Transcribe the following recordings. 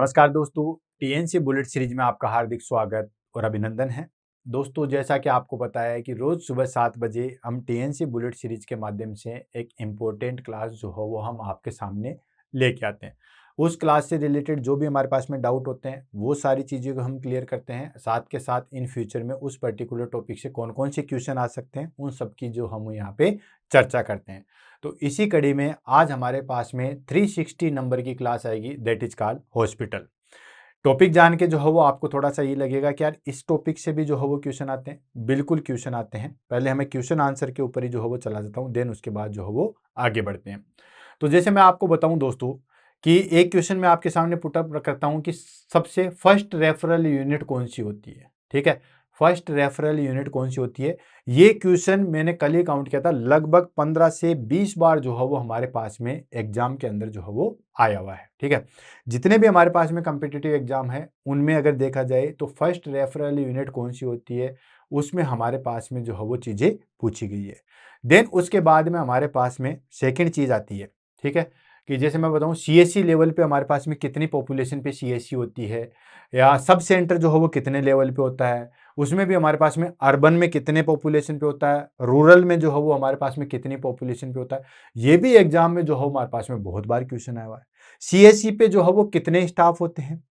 नमस्कार दोस्तों, TNC bullet series में आपका हार्दिक स्वागत और अभिनंदन है। दोस्तों, जैसा कि आपको पता है कि रोज सुबह 7 बजे हम टीएनसी बुलेट सीरीज के माध्यम से एक इम्पोर्टेंट क्लास जो हो वो हम आपके सामने लेके आते हैं। उस क्लास से रिलेटेड जो भी हमारे पास में डाउट होते हैं वो सारी चीज़ों को हम क्लियर करते हैं। साथ के साथ इन फ्यूचर में उस पर्टिकुलर टॉपिक से कौन कौन से क्वेश्चन आ सकते हैं उन सब की जो हम यहाँ पे चर्चा करते हैं। तो इसी कड़ी में आज हमारे पास में 360 नंबर की क्लास आएगी, that is called hospital. Topic जान के जो है वो आपको थोड़ा सा ये लगेगा कि यार इस टॉपिक से भी जो है वो क्वेश्चन आते हैं। बिल्कुल क्वेश्चन आते हैं। पहले हमें क्वेश्चन आंसर के ऊपर ही जो है वो चला जाता हूँ, देन उसके बाद जो है वो आगे बढ़ते हैं। तो जैसे मैं आपको बताऊं दोस्तों कि एक क्वेश्चन मैं आपके सामने पुटअप करता हूं कि सबसे फर्स्ट रेफरल यूनिट कौन सी होती है। ठीक है, फर्स्ट रेफरल यूनिट कौन सी होती है, ये क्वेश्चन मैंने कल ही काउंट किया था। लगभग 15 से 20 बार जो है वो हमारे पास में एग्जाम के अंदर जो है वो आया हुआ है। ठीक है, जितने भी हमारे पास में कॉम्पिटिटिव एग्जाम है उनमें अगर देखा जाए तो फर्स्ट रेफरल यूनिट कौन सी होती है उसमें हमारे पास में जो है वो चीजें पूछी गई है। देन उसके बाद में हमारे पास में सेकेंड चीज आती है। ठीक है, कि जैसे मैं बताऊं सीएससी लेवल पे हमारे पास में कितनी पॉपुलेशन पे सीएससी होती है, या सब सेंटर जो है वो कितने लेवल पे होता है, उसमें भी हमारे पास में अर्बन में कितने पॉपुलेशन पे होता है, रूरल में जो है वो हमारे पास में कितनी पॉपुलेशन पे होता है। ये भी एग्जाम में जो है हमारे पास में बहुत बार क्वेश्चन आया हुआ है। सीएससी पे जो है वो कितने स्टाफ होते हैं,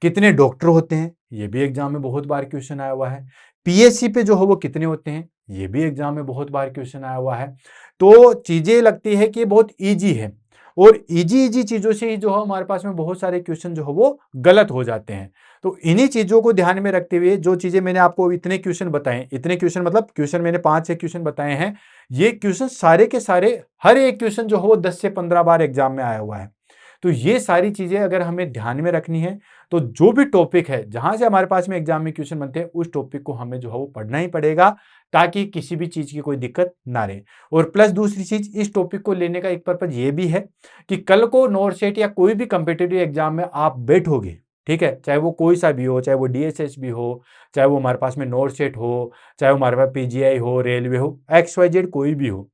कितने डॉक्टर होते हैं, ये भी एग्जाम में बहुत बार क्वेश्चन आया हुआ है। पीएससी पे जो है वो कितने होते हैं, ये भी एग्जाम में बहुत बार क्वेश्चन आया हुआ है। तो चीजें लगती है कि बहुत इजी है, और इजी इजी चीजों से ही जो है हमारे पास में बहुत सारे क्वेश्चन जो है वो गलत हो जाते हैं। तो इन्हीं चीजों को ध्यान में रखते हुए जो चीजें मैंने आपको इतने क्वेश्चन बताए, इतने क्वेश्चन मतलब क्वेश्चन मैंने 5-6 क्वेश्चन बताए हैं, ये क्वेश्चन सारे के सारे हर एक क्वेश्चन जो है वो 10 से 15 बार एग्जाम में आया हुआ है। तो ये सारी चीजें अगर हमें ध्यान में रखनी है तो जो भी टॉपिक है जहां से हमारे पास में एग्जाम में क्वेश्चन बनते हैं उस टॉपिक को हमें जो है वो पढ़ना ही पड़ेगा, ताकि किसी भी चीज की कोई दिक्कत ना रहे। और प्लस दूसरी चीज, इस टॉपिक को लेने का एक पर्पज ये भी है कि कल को नॉर्थ सेट या कोई भी कंपिटिटिव एग्जाम में आप बैठोगे, ठीक है, चाहे वो कोई सा भी हो, चाहे वो डीएसएस भी हो, चाहे वो हमारे पास में नॉर्थ सेट हो, चाहे वो हमारे पास पीजीआई हो, रेलवे हो, XYZ कोई भी हो,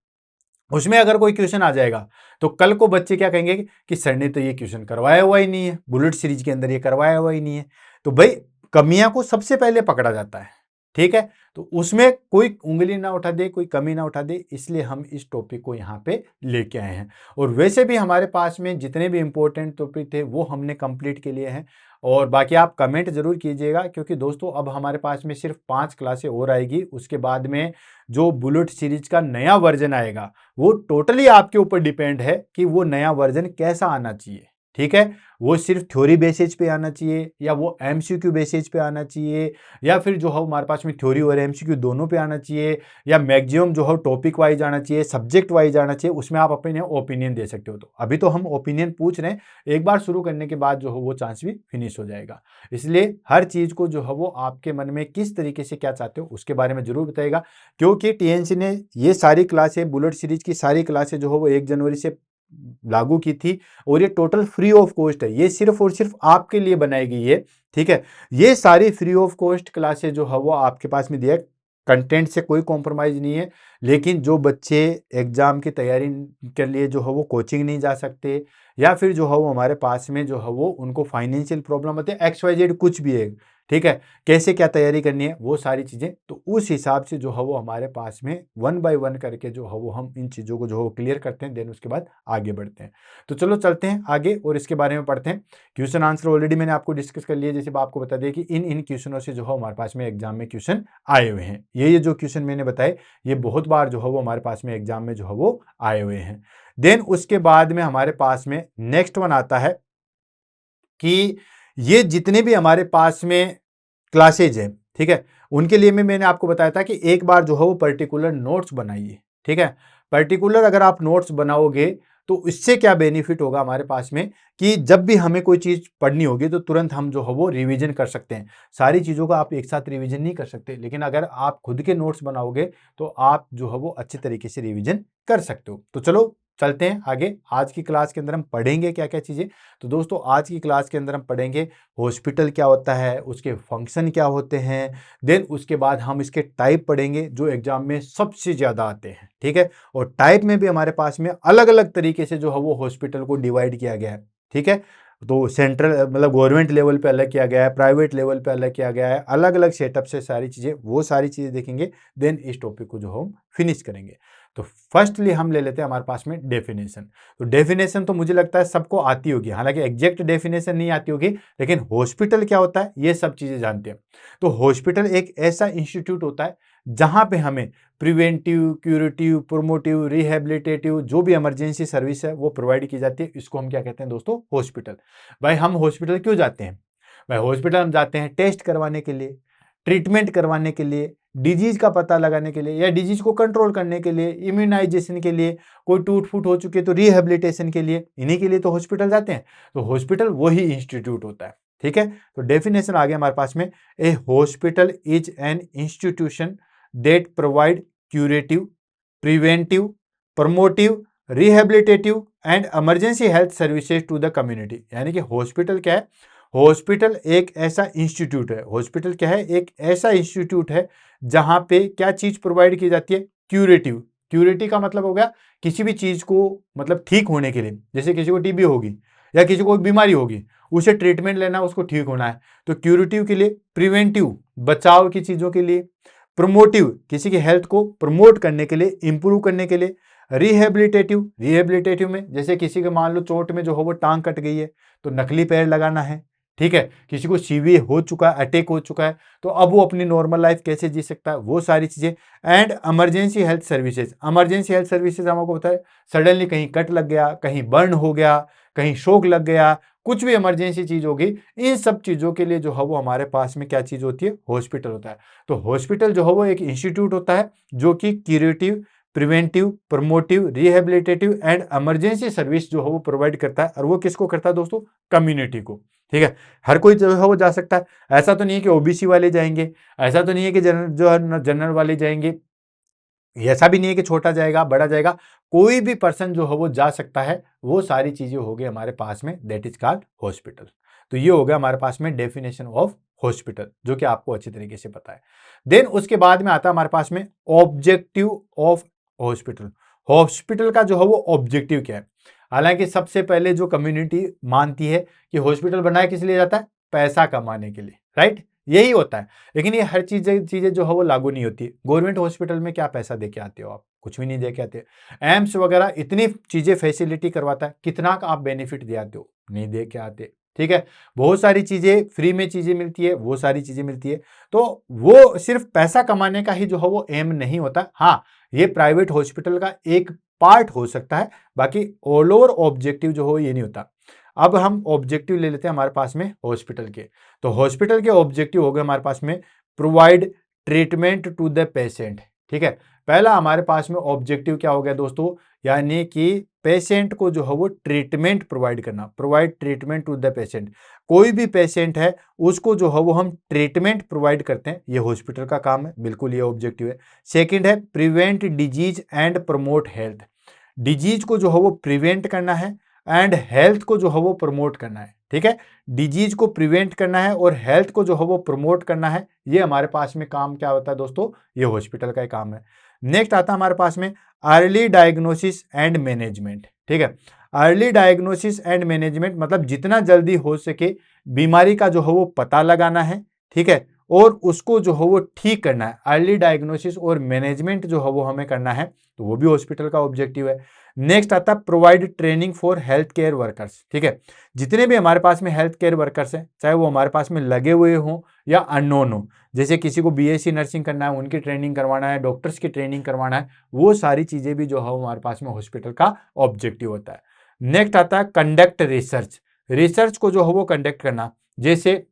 उसमें अगर कोई क्वेश्चन आ जाएगा तो कल को बच्चे क्या कहेंगे कि सर ने तो ये क्वेश्चन करवाया हुआ ही नहीं है, बुलेट सीरीज के अंदर ये करवाया हुआ ही नहीं है। तो भाई कमियां को सबसे पहले पकड़ा जाता है। ठीक है, तो उसमें कोई उंगली ना उठा दे, कोई कमी ना उठा दे, इसलिए हम इस टॉपिक को यहाँ पे लेके आए हैं। और वैसे भी हमारे पास में जितने भी इंपॉर्टेंट टॉपिक थे वो हमने कंप्लीट के लिए हैं। और बाकी आप कमेंट जरूर कीजिएगा, क्योंकि दोस्तों अब हमारे पास में सिर्फ 5 क्लासें और आएगी। उसके बाद में जो बुलेट सीरीज का नया वर्जन आएगा वो टोटली आपके ऊपर डिपेंड है कि वो नया वर्जन कैसा आना चाहिए। ठीक है, वो सिर्फ थ्योरी बेसिस पे आना चाहिए, या वो एमसीक्यू बेसिस पे आना चाहिए, या फिर जो है हमारे पास में थ्योरी और एमसीक्यू दोनों पे आना चाहिए, या मैक्सिमम जो है टॉपिक वाइज आना चाहिए, सब्जेक्ट वाइज आना चाहिए। उसमें आप अपने ओपिनियन दे सकते हो। तो अभी तो हम ओपिनियन पूछ रहे हैं, एक बार शुरू करने के बाद जो है वो चांस भी फिनिश हो जाएगा। इसलिए हर चीज को जो है वो आपके मन में किस तरीके से क्या चाहते हो उसके बारे में जरूर बताइएगा, क्योंकि टीएनसी ने ये सारी क्लासें, बुलेट सीरीज की सारी क्लासें जो है वो 1 जनवरी से लागू की थी, और ये टोटल फ्री ऑफ कॉस्ट है। ये सिर्फ और सिर्फ आपके लिए बनाई गई है। ठीक है, ये सारी फ्री ऑफ कॉस्ट क्लासेस जो है वो आपके पास में दिया है। कंटेंट से कोई कॉम्प्रोमाइज नहीं है। लेकिन जो बच्चे एग्जाम की तैयारी के लिए जो है वो कोचिंग नहीं जा सकते, या फिर जो है वो हमारे पास में जो है वो उनको फाइनेंशियल प्रॉब्लम होती है, XYZ कुछ भी है, ठीक है, कैसे क्या तैयारी करनी है वो सारी चीजें, तो उस हिसाब से जो है वो हमारे पास में 1 बाय 1 करके जो है वो हम इन चीजों को जो है वो क्लियर करते हैं। देन उसके बाद आगे बढ़ते हैं। तो चलो चलते हैं आगे और इसके बारे में पढ़ते हैं। क्वेश्चन आंसर ऑलरेडी मैंने आपको डिस्कस कर लिया। जैसे आपको बता दें कि इन इन क्वेश्चनों से जो है हमारे पास में एग्जाम में क्वेश्चन आए हुए हैं। ये जो क्वेश्चन मैंने बताए ये बहुत बार जो है वो हमारे पास में एग्जाम में जो है वो आए हुए हैं। देन उसके बाद में हमारे पास में नेक्स्ट वन आता है कि ये जितने भी हमारे पास में क्लासेज है, ठीक है, उनके लिए मैंने आपको बताया था कि एक बार जो है वो पर्टिकुलर नोट्स बनाइए। ठीक है, पर्टिकुलर अगर आप नोट्स बनाओगे तो इससे क्या बेनिफिट होगा हमारे पास में, कि जब भी हमें कोई चीज पढ़नी होगी तो तुरंत हम जो है वो रिवीजन कर सकते हैं। सारी चीजों का आप एक साथ रिवीजन नहीं कर सकते, लेकिन अगर आप खुद के नोट्स बनाओगे तो आप जो है वो अच्छे तरीके से रिवीजन कर सकते हो। तो चलो चलते हैं आगे। आज की क्लास के अंदर हम पढ़ेंगे क्या क्या चीजें। तो दोस्तों आज की क्लास के अंदर हम पढ़ेंगे हॉस्पिटल क्या होता है, उसके फंक्शन क्या होते हैं, देन उसके बाद हम इसके टाइप पढ़ेंगे जो एग्जाम में सबसे ज्यादा आते हैं। ठीक है, और टाइप में भी हमारे पास में अलग अलग तरीके से जो है वो हॉस्पिटल को डिवाइड किया गया है। ठीक है, तो सेंट्रल मतलब गवर्नमेंट लेवल पे अलग किया गया है, प्राइवेट लेवल पे अलग किया गया है, अलग अलग सेटअप से सारी चीज़ें, वो सारी चीज़ें देखेंगे। देन इस टॉपिक को जो हम फिनिश करेंगे। तो फर्स्टली हम ले लेते हैं हमारे पास में डेफिनेशन। तो डेफिनेशन तो मुझे लगता है सबको आती होगी, हालांकि एग्जैक्ट डेफिनेशन नहीं आती होगी, लेकिन हॉस्पिटल क्या होता है ये सब चीज़ें जानते हैं। तो हॉस्पिटल एक ऐसा इंस्टीट्यूट होता है जहाँ पे हमें प्रिवेंटिव, क्यूरेटिव, प्रोमोटिव, रिहेबिलिटेटिव जो भी इमरजेंसी सर्विस है वो प्रोवाइड की जाती है। इसको हम क्या कहते हैं दोस्तों? हॉस्पिटल। भाई हम हॉस्पिटल क्यों जाते हैं? भाई हॉस्पिटल हम जाते हैं टेस्ट करवाने के लिए, ट्रीटमेंट करवाने के लिए, डिजीज का पता लगाने के लिए या डिजीज को कंट्रोल करने के लिए, इम्यूनाइजेशन के लिए, कोई टूट फूट हो चुकी है तो रिहेबिलिटेशन के लिए, इन्हीं के लिए तो हॉस्पिटल जाते हैं। तो हॉस्पिटल वही इंस्टीट्यूट होता है। ठीक है, तो डेफिनेशन आ गया हमारे पास में, a hospital is an institution that provide curative, preventive, promotive, rehabilitative and emergency health services to the community. यानी कि हॉस्पिटल क्या है? हॉस्पिटल एक ऐसा इंस्टीट्यूट है। हॉस्पिटल क्या है? एक ऐसा इंस्टीट्यूट है जहां पे क्या चीज प्रोवाइड की जाती है? क्यूरेटिव। क्यूरेटिव का मतलब हो गया किसी भी चीज को मतलब ठीक होने के लिए, जैसे किसी को टीबी होगी या किसी को कोई बीमारी होगी, उसे ट्रीटमेंट लेना है, उसको ठीक होना है, तो क्यूरेटिव के लिए, प्रिवेंटिव बचाव की चीजों के लिए, प्रमोटिव किसी की हेल्थ को प्रमोट करने के लिए, इंप्रूव करने के लिए, रिहेबिलिटेटिव, रिहेबिलिटेटिव में जैसे किसी के मान लो चोट में जो हो वो टांग कट गई है तो नकली पैर लगाना है। ठीक है, किसी को सीवियर हो चुका है, अटैक हो चुका है, तो अब वो अपनी नॉर्मल लाइफ कैसे जी सकता है, वो सारी चीजें। And emergency health services, emergency health services हमको पता है सडनली कहीं कट लग गया, कहीं बर्न हो गया, कहीं शोक लग गया, कुछ भी इमरजेंसी चीज होगी, इन सब चीजों के लिए जो है वो हमारे पास में क्या चीज होती है? हॉस्पिटल होता है। तो हॉस्पिटल जो है वो एक इंस्टीट्यूट होता है जो कि curative, preventive, promotive, rehabilitative and emergency service जो है वो प्रोवाइड करता है। और वो किसको करता है दोस्तों? कम्युनिटी को। ठीक है, हर कोई जो है वो जा सकता है। ऐसा तो नहीं है कि ओबीसी वाले जाएंगे, ऐसा तो नहीं है कि जनरल वाले जाएंगे, ऐसा भी नहीं है कि छोटा जाएगा बड़ा जाएगा, कोई भी पर्सन जो है वो जा सकता है। वो सारी चीजें हो गई हमारे पास में, दैट इज कॉल्ड हॉस्पिटल। तो ये हो गया हमारे पास में डेफिनेशन ऑफ हॉस्पिटल, जो कि आपको अच्छी तरीके से पता है। देन उसके बाद में आता है हमारे पास में ऑब्जेक्टिव ऑफ हॉस्पिटल। हॉस्पिटल का जो है वो ऑब्जेक्टिव क्या है? हालांकि सबसे पहले जो कम्युनिटी मानती है कि हॉस्पिटल बनाया किस लिए जाता है? पैसा कमाने के लिए, राइट? यही होता है। लेकिन ये हर चीजें जो है वो लागू नहीं होती। गवर्नमेंट हॉस्पिटल में क्या पैसा दे के आते हो आप? कुछ भी नहीं दे के आते। एम्स वगैरह इतनी चीजें फैसिलिटी करवाता है, कितना का आप बेनिफिट दे आते हो? नहीं दे के आते। ठीक है, बहुत सारी चीजें फ्री में चीजें मिलती है, वो सारी चीजें मिलती है। तो वो सिर्फ पैसा कमाने का ही जो है वो एम नहीं होता। हाँ, ये प्राइवेट हॉस्पिटल का एक पार्ट हो सकता है, बाकी ऑल ओवर ऑब्जेक्टिव जो हो ये नहीं होता। अब हम ऑब्जेक्टिव ले लेते हैं हमारे पास में हॉस्पिटल के। तो हॉस्पिटल के ऑब्जेक्टिव हो गए हमारे पास में, provide treatment to the patient. ठीक है, पहला हमारे पास में ऑब्जेक्टिव क्या हो गया दोस्तों? यानी कि पेशेंट को जो है वो ट्रीटमेंट प्रोवाइड करना, provide treatment to the patient. कोई भी पेशेंट है उसको जो है वो हम ट्रीटमेंट प्रोवाइड करते हैं, ये हॉस्पिटल का काम है, बिल्कुल ये ऑब्जेक्टिव है। सेकेंड है prevent disease and promote health. Disease को जो है वो प्रिवेंट करना है एंड हेल्थ को जो है वो प्रमोट करना है। ठीक है, डिजीज को प्रिवेंट करना है और हेल्थ को जो है वो प्रमोट करना है। ये हमारे पास में काम क्या होता है दोस्तों? ये हॉस्पिटल का ही काम है। नेक्स्ट आता है हमारे पास में अर्ली डायग्नोसिस एंड मैनेजमेंट। ठीक है, अर्ली डायग्नोसिस एंड मैनेजमेंट मतलब जितना जल्दी हो सके बीमारी का जो है वो पता लगाना है। ठीक है, और उसको जो है वो ठीक करना है। अर्ली डायग्नोसिस और मैनेजमेंट जो है वो हमें करना है, तो वो भी हॉस्पिटल का ऑब्जेक्टिव है। नेक्स्ट आता है provide training for health care workers. ठीक है, जितने भी हमारे पास में हेल्थ केयर वर्कर्स हैं, चाहे वो हमारे पास में लगे हुए हों या अननोन हो, जैसे किसी को बीएससी नर्सिंग करना है उनकी ट्रेनिंग करवाना है, डॉक्टर्स की ट्रेनिंग करवाना है, वो सारी चीजें भी जो है हमारे पास में हॉस्पिटल का ऑब्जेक्टिव होता है। नेक्स्ट आता है कंडक्ट रिसर्च। रिसर्च को जो है वो कंडक्ट करना, जैसे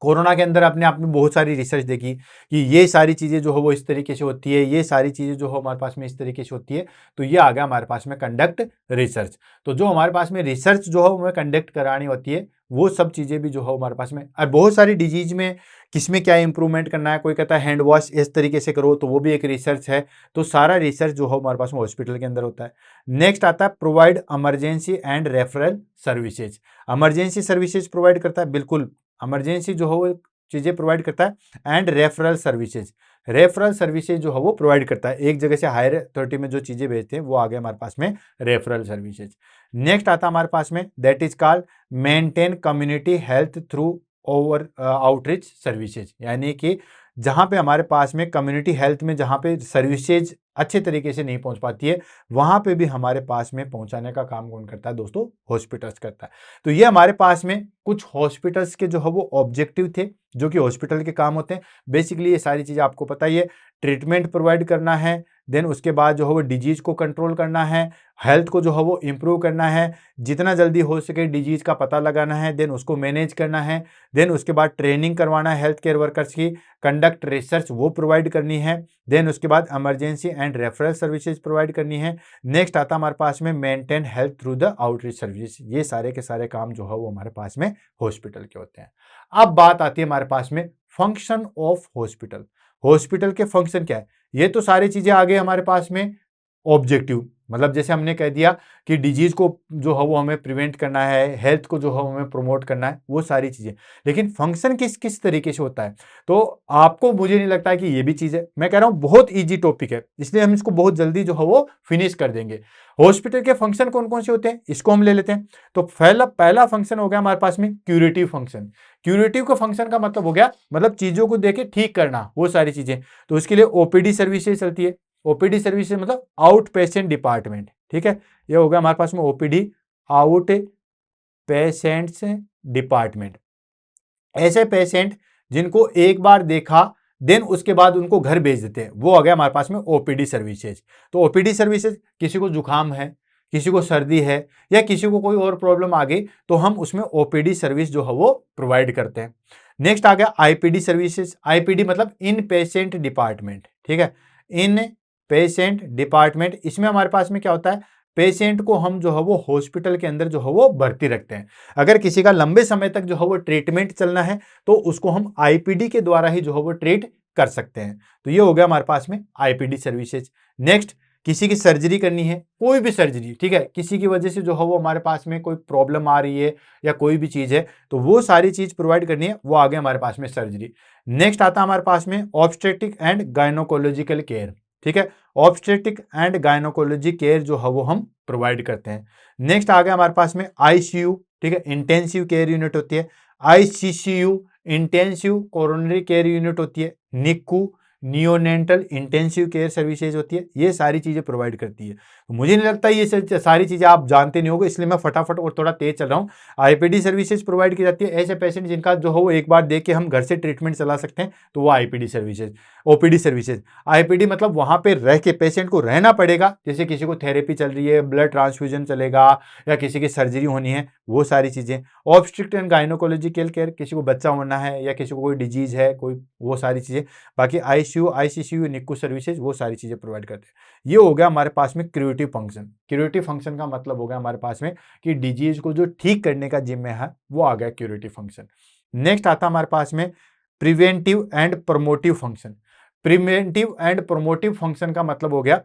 कोरोना के अंदर अपने आप में बहुत सारी रिसर्च देखी कि ये सारी चीज़ें जो है वो इस तरीके से होती है, ये सारी चीज़ें जो है हमारे पास में इस तरीके से होती है, तो ये आ गया हमारे पास में कंडक्ट रिसर्च। तो जो हमारे पास में रिसर्च जो है हमें कंडक्ट करानी होती है, वो सब चीज़ें भी जो है हमारे पास में। और बहुत सारी डिजीज में किस में क्या इंप्रूवमेंट करना है, कोई कहता है हैंड वॉश इस तरीके से करो, तो वो भी एक रिसर्च है। तो सारा रिसर्च जो है हमारे पास में हॉस्पिटल के अंदर होता है। नेक्स्ट आता है provide emergency and referral services. Emergency services provide करता है, बिल्कुल इमरजेंसी जो हो चीज़ें प्रोवाइड करता है and referral services. Referral services जो है वो प्रोवाइड करता है, एक जगह से हायर अथॉरिटी में जो चीज़ें भेजते हैं वो आ गए हमारे पास में रेफरल सर्विसेज। नेक्स्ट आता है हमारे पास में that is called maintain community health through over outreach services, यानी कि जहाँ पे हमारे पास में कम्युनिटी हेल्थ में जहाँ पे सर्विसेज अच्छे तरीके से नहीं पहुंच पाती है, वहां पे भी हमारे पास में पहुंचाने का काम कौन करता है दोस्तों? हॉस्पिटल्स करता है। तो ये हमारे पास में कुछ हॉस्पिटल्स के जो है वो ऑब्जेक्टिव थे, जो कि हॉस्पिटल के काम होते हैं। बेसिकली ये सारी चीजें आपको पता ही है, ट्रीटमेंट प्रोवाइड करना है, देन उसके बाद जो है वो डिजीज को कंट्रोल करना है, हेल्थ को जो है वो इम्प्रूव करना है, जितना जल्दी हो सके डिजीज का पता लगाना है, देन उसको मैनेज करना है, देन उसके बाद ट्रेनिंग करवाना है हेल्थ केयर वर्कर्स की, कंडक्ट रिसर्च वो प्रोवाइड करनी है, देन उसके बाद emergency and referral services provide करनी है। नेक्स्ट आता हमारे पास में maintain health through the outreach service. ये सारे के सारे काम जो है वो हमारे पास में हॉस्पिटल के होते हैं। अब बात आती है हमारे पास में फंक्शन ऑफ हॉस्पिटल। हॉस्पिटल के फंक्शन क्या है? ये तो सारी चीजें आ गई हमारे पास में ऑब्जेक्टिव, मतलब जैसे हमने कह दिया कि डिजीज को जो है वो हमें प्रिवेंट करना है, हेल्थ को जो है हमें प्रमोट करना है, वो सारी चीजें। लेकिन फंक्शन किस किस तरीके से होता है, तो आपको मुझे नहीं लगता है कि ये भी चीज है। मैं कह रहा हूं बहुत इजी टॉपिक है, इसलिए हम इसको बहुत जल्दी जो है वो फिनिश कर देंगे। हॉस्पिटल के फंक्शन कौन कौन से होते हैं, इसको हम ले लेते हैं। तो पहला फंक्शन हो गया हमारे पास में क्यूरेटिव फंक्शन। क्यूरेटिव का फंक्शन का मतलब हो गया, मतलब चीजों को देके ठीक करना, वो सारी चीजें। तो इसके लिए ओपीडी सर्विसेज चलती है। ओपीडी सर्विसेज मतलब आउट पेशेंट डिपार्टमेंट, ठीक है। ये हो गया हमारे पास में ओपीडी, आउट पेशेंट्स डिपार्टमेंट। ऐसे पेशेंट जिनको एक बार देखा देन उसके बाद उनको घर भेज देते हैं, वो आ गया हमारे पास में ओपीडी सर्विसेज। तो ओपीडी सर्विसेज, किसी को जुकाम है, किसी को सर्दी है, या किसी को कोई और प्रॉब्लम आ गई, तो हम उसमें ओपीडी सर्विस जो है वो प्रोवाइड करते हैं। नेक्स्ट आ गया आईपीडी सर्विसेज। आईपीडी मतलब इन पेशेंट डिपार्टमेंट, ठीक है, इन पेशेंट डिपार्टमेंट। इसमें हमारे पास में क्या होता है, पेशेंट को हम जो है वो हॉस्पिटल के अंदर जो है वो भर्ती रखते हैं। अगर किसी का लंबे समय तक जो है वो ट्रीटमेंट चलना है, तो उसको हम आईपीडी के द्वारा ही जो है वो ट्रीट कर सकते हैं। तो ये हो गया हमारे पास में आईपीडी सर्विसेज। नेक्स्ट, किसी की सर्जरी करनी है, कोई भी सर्जरी, ठीक है, किसी की वजह से जो है वो हमारे पास में कोई प्रॉब्लम आ रही है या कोई भी चीज है, तो वो सारी चीज प्रोवाइड करनी है, वो आ गया हमारे पास में सर्जरी। नेक्स्ट आता है हमारे पास में ऑब्स्टेट्रिक एंड गायनोकोलॉजिकल केयर, ठीक है, ऑब्स्टेट्रिक एंड गायनोकोलॉजी केयर जो है वो हम प्रोवाइड करते हैं। नेक्स्ट आ गया हमारे पास में आईसीयू, ठीक है, इंटेंसिव केयर यूनिट होती है। ICCU intensive coronary care unit होती है। निक्कू नियोनेंटल इंटेंसिव केयर सर्विसेज होती है। ये सारी चीजें प्रोवाइड करती है। तो मुझे नहीं लगता ये सारी चीजें आप जानते नहीं होगे, इसलिए मैं फटाफट और थोड़ा तेज चल रहा हूँ। आईपीडी सर्विसेज प्रोवाइड की जाती है ऐसे पेशेंट जिनका जो हो एक बार देख के हम घर से ट्रीटमेंट चला सकते हैं, तो वो IPD services. OPD services, IPD मतलब वहां पे रह के पेशेंट को रहना पड़ेगा, जैसे किसी को थेरेपी चल रही है, ब्लड ट्रांसफ्यूजन चलेगा, या किसी की सर्जरी होनी है, वो सारी चीजें। ऑब्स्टेट्रिक एंड गायनोकोलॉजिकल केयर, किसी को बच्चा होना है या किसी को कोई डिजीज है कोई, वो सारी चीजें। बाकी आईसीयू आईसीसीयू निक्कू सर्विसेज, वो सारी चीजें प्रोवाइड करते हैं। ये हो गया हमारे पास में क्यूरेटिव फंक्शन। क्यूरेटिव फंक्शन का मतलब हो गया हमारे पास में कि डिजीज को जो ठीक करने का जिम्मे है, वो आ गया क्यूरेटिव फंक्शन। नेक्स्ट आता हमारे पास में preventive and promotive function. Preventive and promotive function का मतलब हो गया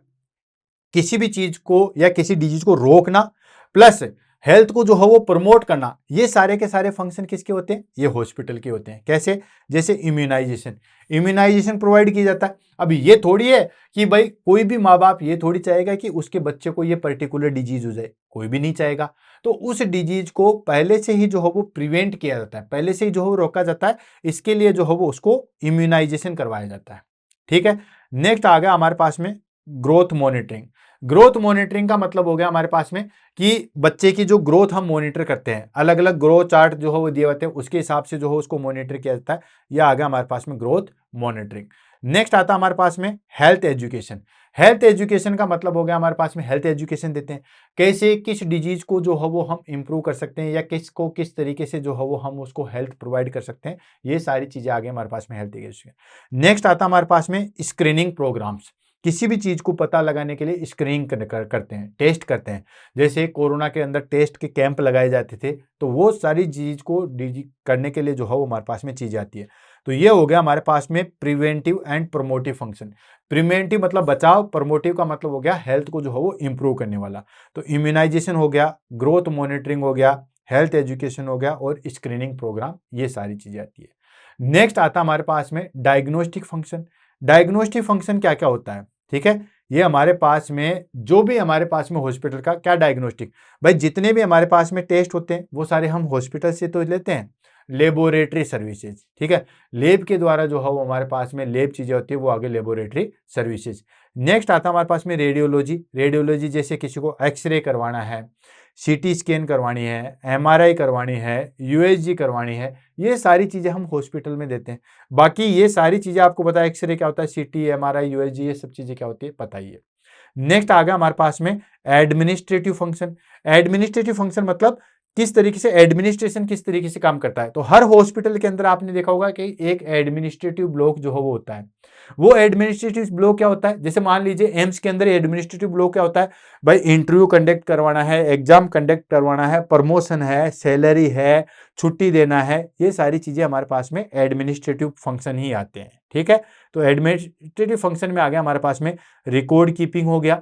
किसी भी चीज को या किसी डिजीज को रोकना प्लस हेल्थ को जो है वो प्रमोट करना। ये सारे के सारे फंक्शन किसके होते हैं? ये हॉस्पिटल के होते हैं। कैसे? जैसे इम्यूनाइजेशन, इम्यूनाइजेशन प्रोवाइड किया जाता है। अब ये थोड़ी है कि भाई कोई भी माँ बाप ये थोड़ी चाहेगा कि उसके बच्चे को ये पर्टिकुलर डिजीज हो जाए, कोई भी नहीं चाहेगा। तो उस डिजीज को पहले से ही जो है वो प्रिवेंट किया जाता है, पहले से ही जो है वो रोका जाता है। इसके लिए जो है वो उसको इम्यूनाइजेशन करवाया जाता है, ठीक है। नेक्स्ट आ गया हमारे पास में ग्रोथ मॉनिटरिंग। ग्रोथ मॉनिटरिंग का मतलब हो गया हमारे पास में कि बच्चे की जो ग्रोथ हम मॉनिटर करते हैं, अलग अलग ग्रोथ चार्ट जो है वो दिए होते हैं, उसके हिसाब से जो है उसको मॉनिटर किया जाता है। यह आ गया हमारे पास में ग्रोथ मॉनिटरिंग। नेक्स्ट आता है हमारे पास में हेल्थ एजुकेशन। हेल्थ एजुकेशन का मतलब हो गया हमारे पास में हेल्थ एजुकेशन देते हैं, कैसे किस डिजीज को जो है वो हम इंप्रूव कर सकते हैं, या किसको किस तरीके से जो है वो हम उसको हेल्थ प्रोवाइड कर सकते हैं। ये सारी चीजें आ गई हमारे पास में हेल्थ एजुकेशन। नेक्स्ट आता है हमारे पास में स्क्रीनिंग प्रोग्राम्स। किसी भी चीज को पता लगाने के लिए स्क्रीनिंग करते हैं, टेस्ट करते हैं। जैसे कोरोना के अंदर टेस्ट के कैंप लगाए जाते थे, तो वो सारी चीज को करने के लिए जो है वो हमारे पास में चीज आती है। तो ये हो गया हमारे पास में preventive and promotive function. Preventive मतलब बचाव, प्रमोटिव का मतलब हो गया हेल्थ को जो है वो इंप्रूव करने वाला। तो इम्यूनाइजेशन हो गया, ग्रोथ मॉनिटरिंग हो गया, हेल्थ एजुकेशन हो गया, और स्क्रीनिंग प्रोग्राम, ये सारी चीजें आती है। नेक्स्ट आता है हमारे पास में डायग्नोस्टिक फंक्शन। डायग्नोस्टिक फंक्शन क्या क्या होता है, ठीक है, ये हमारे पास में जो भी हमारे पास में हॉस्पिटल का क्या डायग्नोस्टिक, भाई जितने भी हमारे पास में टेस्ट होते हैं वो सारे हम हॉस्पिटल से तो लेते हैं, लेबोरेटरी सर्विसेज, ठीक है, लेब के द्वारा जो है वो हमारे पास में लेब चीजें होती है वो आगे लेबोरेटरी सर्विसेज। नेक्स्ट आता है हमारे पास में रेडियोलॉजी। रेडियोलॉजी जैसे किसी को एक्सरे करवाना है, सीटी स्कैन करवानी है, एमआरआई करवानी है, यूएसजी करवानी है, ये सारी चीजें हम हॉस्पिटल में देते हैं। बाकी ये सारी चीजें आपको पता है, एक्सरे क्या होता है, सीटी, एमआरआई, यूएसजी, ये सब चीजें क्या होती है पता ही है। नेक्स्ट आ गया हमारे पास में एडमिनिस्ट्रेटिव फंक्शन। एडमिनिस्ट्रेटिव फंक्शन मतलब किस तरीके से एडमिनिस्ट्रेशन किस तरीके से काम करता है। तो हर हॉस्पिटल के अंदर आपने देखा होगा कि एक एडमिनिस्ट्रेटिव ब्लॉक जो है वो होता है। वो एडमिनिस्ट्रेटिव ब्लॉक क्या होता है, जैसे मान लीजिए एम्स के अंदर एडमिनिस्ट्रेटिव ब्लॉक क्या होता है, भाई इंटरव्यू कंडक्ट करवाना है, एग्जाम कंडक्ट करवाना है, प्रमोशन है, सैलरी है, छुट्टी देना है, ये सारी चीजें हमारे पास में एडमिनिस्ट्रेटिव फंक्शन ही आते हैं, ठीक है। तो एडमिनिस्ट्रेटिव फंक्शन में आ गया हमारे पास में रिकॉर्ड कीपिंग हो गया,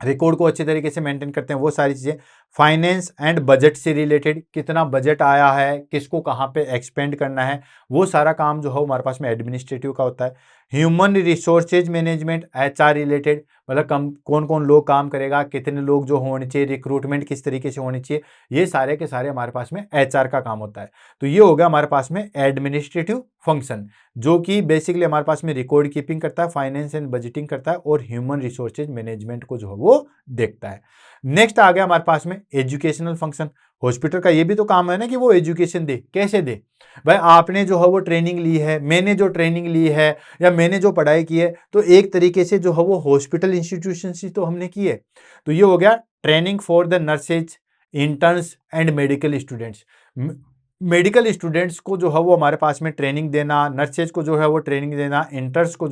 रिकॉर्ड को अच्छे तरीके से मेंटेन करते हैं वो सारी चीजें। फाइनेंस एंड बजट से रिलेटेड, कितना बजट आया है, किसको कहाँ पे एक्सपेंड करना है, वो सारा काम जो है हमारे पास में एडमिनिस्ट्रेटिव का होता है। Human resources management, HR related, मतलब कौन कौन लोग काम करेगा, कितने लोग जो होने चाहिए, रिक्रूटमेंट किस तरीके से होनी चाहिए, ये सारे के सारे हमारे पास में एचआर का काम होता है। तो ये हो गया हमारे पास में एडमिनिस्ट्रेटिव फंक्शन, जो कि बेसिकली हमारे पास में रिकॉर्ड कीपिंग करता है, फाइनेंस एंड बजटिंग करता है और ह्यूमन रिसोर्सेज मैनेजमेंट को जो है वो देखता है। नेक्स्ट आ गया हमारे पास में एजुकेशनल फंक्शन। हॉस्पिटल का ये भी तो काम है ना कि वो एजुकेशन दे, कैसे दे, भाई आपने जो है वो ट्रेनिंग ली है, मैंने जो ट्रेनिंग ली है या मैंने जो पढ़ाई की है, तो एक तरीके से जो है वो हॉस्पिटल इंस्टीट्यूशन से तो हमने की है। तो ये हो गया training for the nurses, interns and medical students. Medical students को जो है वो हमारे पास में ट्रेनिंग देना, नर्सेज को जो है वो ट्रेनिंग देना, इंटर्न्स को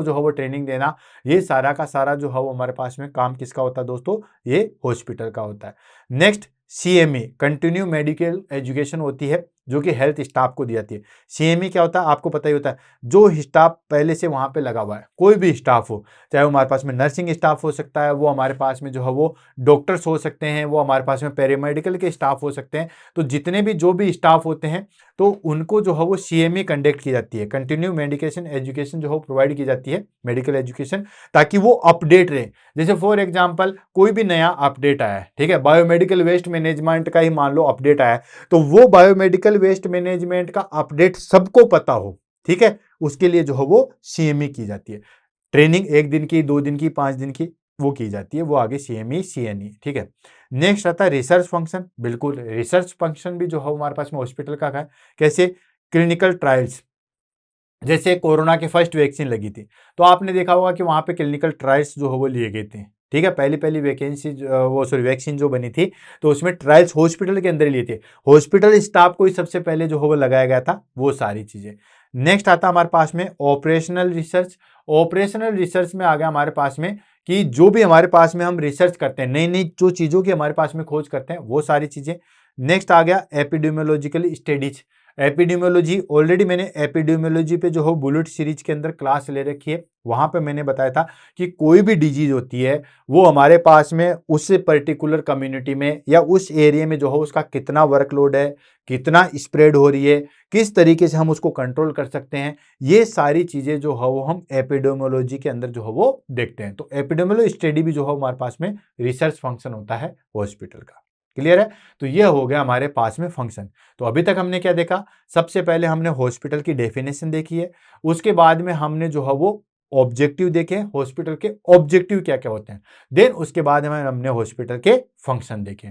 जो है वो ट्रेनिंग देना, ये सारा का सारा जो है वो हमारे पास में काम किसका होता है दोस्तों, ये हॉस्पिटल का होता है। Next CME, continue medical education होती है, जो कि हेल्थ स्टाफ को दी जाती है। सीएमई क्या होता है आपको पता ही होता है, जो स्टाफ पहले से वहां पे लगा हुआ है, कोई भी स्टाफ हो, चाहे वो हमारे पास में नर्सिंग स्टाफ हो सकता है, वो हमारे पास में जो है वो डॉक्टर्स हो सकते हैं, वो हमारे पास में पैरामेडिकल के स्टाफ हो सकते हैं। तो जितने भी जो भी स्टाफ होते हैं तो उनको जो है वो सीएमई कंडक्ट की जाती है, कंटिन्यू मेडिकेशन एजुकेशन जो है प्रोवाइड की जाती है, मेडिकल एजुकेशन, ताकि वो अपडेट रहे। जैसे फॉर एग्जांपल कोई भी नया अपडेट आया है, ठीक है, बायोमेडिकल वेस्ट मैनेजमेंट का ही मान लो अपडेट आया है, तो वो बायोमेडिकल वेस्ट मैनेजमेंट का अपडेट सबको पता हो, ठीक है, उसके लिए जो है वो सीएमई की जाती है। ट्रेनिंग 1 दिन की, 2 दिन की, 5 दिन की वो की जाती है, वो आगे सीएमई सीएनई, ठीक है। नेक्स्ट आता है रिसर्च फंक्शन। बिल्कुल, रिसर्च फंक्शन भी जो है हमारे पास में हॉस्पिटल का है। कैसे, क्लिनिकल ट्रायल्स, जैसे कोरोना की फर्स्ट वैक्सीन लगी थी तो आपने देखा होगा कि वहां पे क्लिनिकल ट्रायल्स जो है वो लिए गए थे, ठीक है, पहली पहली वैक्सीन जो बनी थी तो उसमें ट्रायल्स हॉस्पिटल के अंदर लिए थे, हॉस्पिटल स्टाफ को ही सबसे पहले जो है वो लगाया गया था, वो सारी चीजें। नेक्स्ट आता हमारे पास में ऑपरेशनल रिसर्च। ऑपरेशनल रिसर्च में आ गया हमारे पास में कि जो भी हमारे पास में हम रिसर्च करते हैं, नई नई जो चीजों की हमारे पास में खोज करते हैं, वो सारी चीजें। नेक्स्ट आ गया एपिडेमियोलॉजिकल स्टडीज। एपिडेमियोलॉजी, ऑलरेडी मैंने एपिडेमियोलॉजी पे जो हो बुलेट सीरीज के अंदर क्लास ले रखी है, वहां पे मैंने बताया था कि कोई भी डिजीज होती है वो हमारे पास में उस पर्टिकुलर कम्युनिटी में या उस एरिया में जो हो उसका कितना वर्कलोड है, कितना स्प्रेड हो रही है, किस तरीके से हम उसको कंट्रोल कर सकते हैं, ये सारी चीजें जो है वो हम एपिडेमियोलॉजी के अंदर जो है वो देखते हैं। तो एपिडेमियोलॉजी स्टडी भी जो है हमारे पास में रिसर्च फंक्शन होता है हॉस्पिटल का। क्लियर है, तो ये हो गया हमारे पास में फंक्शन। तो अभी तक हमने क्या देखा, सबसे पहले हमने हॉस्पिटल की डेफिनेशन देखी है, उसके बाद में हमने जो है वो ऑब्जेक्टिव देखे, हॉस्पिटल के ऑब्जेक्टिव क्या क्या होते हैं, देन उसके बाद में हमने हॉस्पिटल के फंक्शन देखे।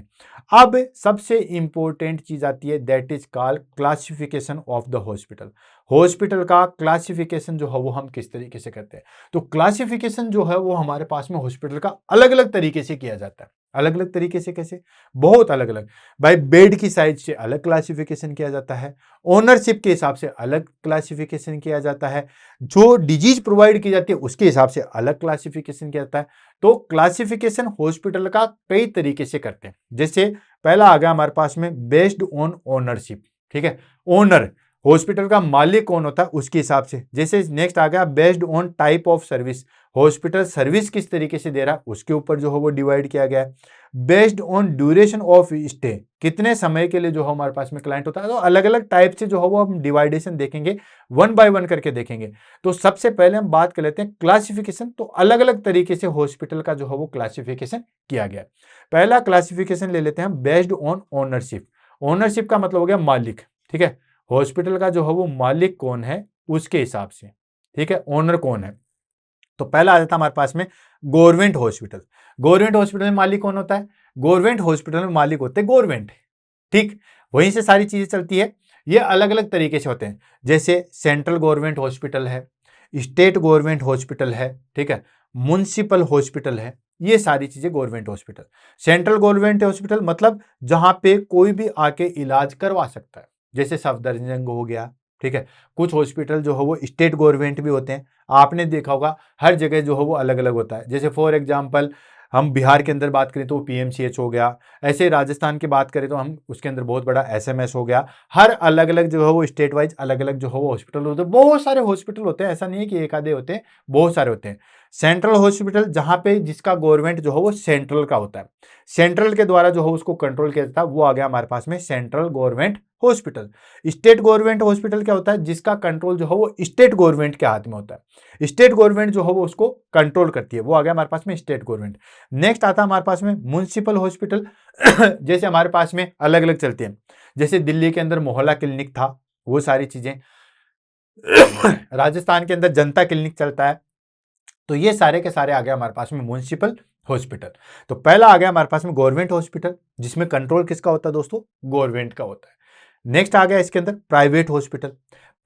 अब सबसे इंपॉर्टेंट चीज आती है, that is called classification of the hospital. Hospital का क्लासिफिकेशन जो है वो हम किस तरीके से करते हैं। तो क्लासिफिकेशन जो है वो हमारे पास में हॉस्पिटल का अलग अलग तरीके से किया जाता है। अलग अलग तरीके से कैसे, बहुत अलग अलग, भाई बेड की साइज से अलग क्लासिफिकेशन किया जाता है, ओनरशिप के हिसाब से अलग क्लासिफिकेशन किया जाता है, जो डिजीज प्रोवाइड की जाती है उसके हिसाब से अलग क्लासिफिकेशन किया जाता है। तो क्लासिफिकेशन हॉस्पिटल का कई तरीके से करते हैं। जैसे पहला आ गया हमारे पास में बेस्ड ऑन ओनरशिप, ठीक है, ओनर, हॉस्पिटल का मालिक कौन होता है उसके हिसाब से। जैसे नेक्स्ट आ गया based on type of service, hospital service किस तरीके से दे रहा है उसके ऊपर जो है वो डिवाइड किया गया है। Based on duration of stay, कितने समय के लिए जो है हमारे पास में क्लाइंट होता है। तो अलग अलग टाइप से जो है वो हम डिवाइडेशन देखेंगे, वन बाय वन करके देखेंगे। तो सबसे पहले हम बात कर लेते हैं क्लासिफिकेशन। तो अलग अलग तरीके से हॉस्पिटल का जो है वो क्लासिफिकेशन किया गया। पहला क्लासिफिकेशन ले लेते हैं बेस्ड ऑन ओनरशिप। ओनरशिप का मतलब हो गया मालिक, ठीक है। हॉस्पिटल का जो है वो मालिक कौन है उसके हिसाब से, ठीक है, ओनर कौन है। तो पहला आ जाता है हमारे पास में गवर्नमेंट हॉस्पिटल। गवर्नमेंट हॉस्पिटल में मालिक कौन होता है? गवर्नमेंट हॉस्पिटल में मालिक होते हैं गवर्नमेंट, ठीक। वहीं से सारी चीजें चलती है। ये अलग अलग तरीके से होते हैं, जैसे सेंट्रल गवर्नमेंट हॉस्पिटल है, स्टेट गवर्नमेंट हॉस्पिटल है, ठीक है, म्युनिसिपल हॉस्पिटल है। ये सारी चीजें government hospital. Central government hospital मतलब जहां पे कोई भी आके इलाज करवा सकता है, जैसे सफदरजंग हो गया, ठीक है। कुछ हॉस्पिटल जो है वो स्टेट गवर्नमेंट भी होते हैं, आपने देखा होगा हर जगह जो है वो अलग अलग होता है। जैसे फॉर एग्जांपल हम बिहार के अंदर बात करें तो पीएमसीएच हो गया, ऐसे राजस्थान की बात करें तो हम उसके अंदर बहुत बड़ा एसएमएस हो गया। हर अलग अलग जो है वो स्टेट वाइज अलग अलग जो है वो हॉस्पिटल होते हैं। बहुत सारे हॉस्पिटल होते हैं, ऐसा नहीं है कि एक आधे होते हैं, बहुत सारे होते हैं। सेंट्रल हॉस्पिटल जहां पे जिसका गवर्नमेंट जो है वो सेंट्रल का होता है, सेंट्रल के द्वारा जो है उसको कंट्रोल किया जाता है, वो आ गया हमारे पास में central government hospital. State government hospital क्या होता है? जिसका कंट्रोल जो है वो स्टेट गवर्नमेंट के हाथ में होता है, स्टेट गवर्नमेंट जो है वो उसको कंट्रोल करती है, वो आ गया हमारे पास में स्टेट गवर्नमेंट। नेक्स्ट आता है हमारे पास में म्युनिसिपल हॉस्पिटल। जैसे हमारे पास में अलग अलग चलते हैं, जैसे दिल्ली के अंदर मोहल्ला क्लिनिक था, वो सारी चीजें। राजस्थान के अंदर जनता क्लिनिक चलता है। तो ये सारे के सारे आ गए हमारे पास में म्युनिसिपल हॉस्पिटल। तो पहला आ गया हमारे पास में गवर्नमेंट हॉस्पिटल, जिसमें कंट्रोल किसका होता है दोस्तों? गवर्नमेंट का होता है। नेक्स्ट आ गया इसके अंदर प्राइवेट हॉस्पिटल।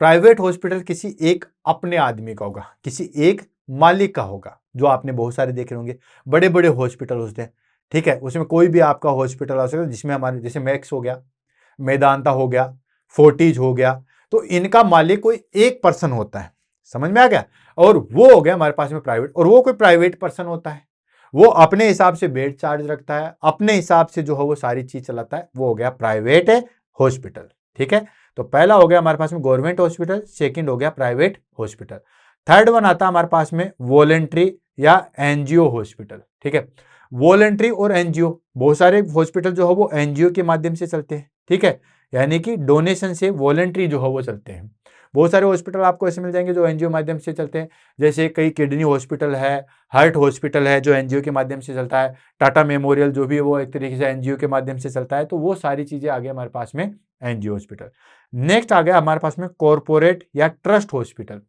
प्राइवेट हॉस्पिटल किसी एक अपने आदमी का होगा, किसी एक मालिक का होगा, जो आपने बहुत सारे देखे होंगे। बड़े बड़े हॉस्पिटल होते हैं, ठीक है, उसमें कोई भी आपका हॉस्पिटल आ सकता है, जिसमें हमारे जैसे मैक्स हो गया, मेदांता हो गया, फोर्टिज हो गया। तो इनका मालिक कोई एक पर्सन होता है, समझ में आ गया। और वो हो गया हमारे पास में प्राइवेट, और वो कोई प्राइवेट पर्सन होता है, वो अपने हिसाब से बेड चार्ज रखता है, अपने हिसाब से जो है वो सारी चीज चलाता है, वो हो गया प्राइवेट हॉस्पिटल, ठीक है। तो पहला हो गया हमारे पास में गवर्नमेंट हॉस्पिटल, सेकंड हो गया प्राइवेट हॉस्पिटल। थर्ड वन आता है हमारे पास में वॉलेंट्री या एनजीओ हॉस्पिटल, ठीक है। वॉलेंट्री और एनजीओ, बहुत सारे हॉस्पिटल जो है वो एनजीओ के माध्यम से चलते हैं, ठीक है, यानी कि डोनेशन से वॉलेंट्री जो है वो चलते हैं। बहुत सारे हॉस्पिटल आपको ऐसे मिल जाएंगे जो एनजीओ माध्यम से चलते हैं, जैसे कई किडनी हॉस्पिटल है, हार्ट हॉस्पिटल है जो एनजीओ के माध्यम से चलता है, टाटा मेमोरियल जो भी है वो एक तरीके से एनजीओ के माध्यम से चलता है। तो वो सारी चीजें आ गई हमारे पास में एनजीओ हॉस्पिटल। नेक्स्ट आ गया हमारे पास में कॉर्पोरेट या ट्रस्ट हॉस्पिटल।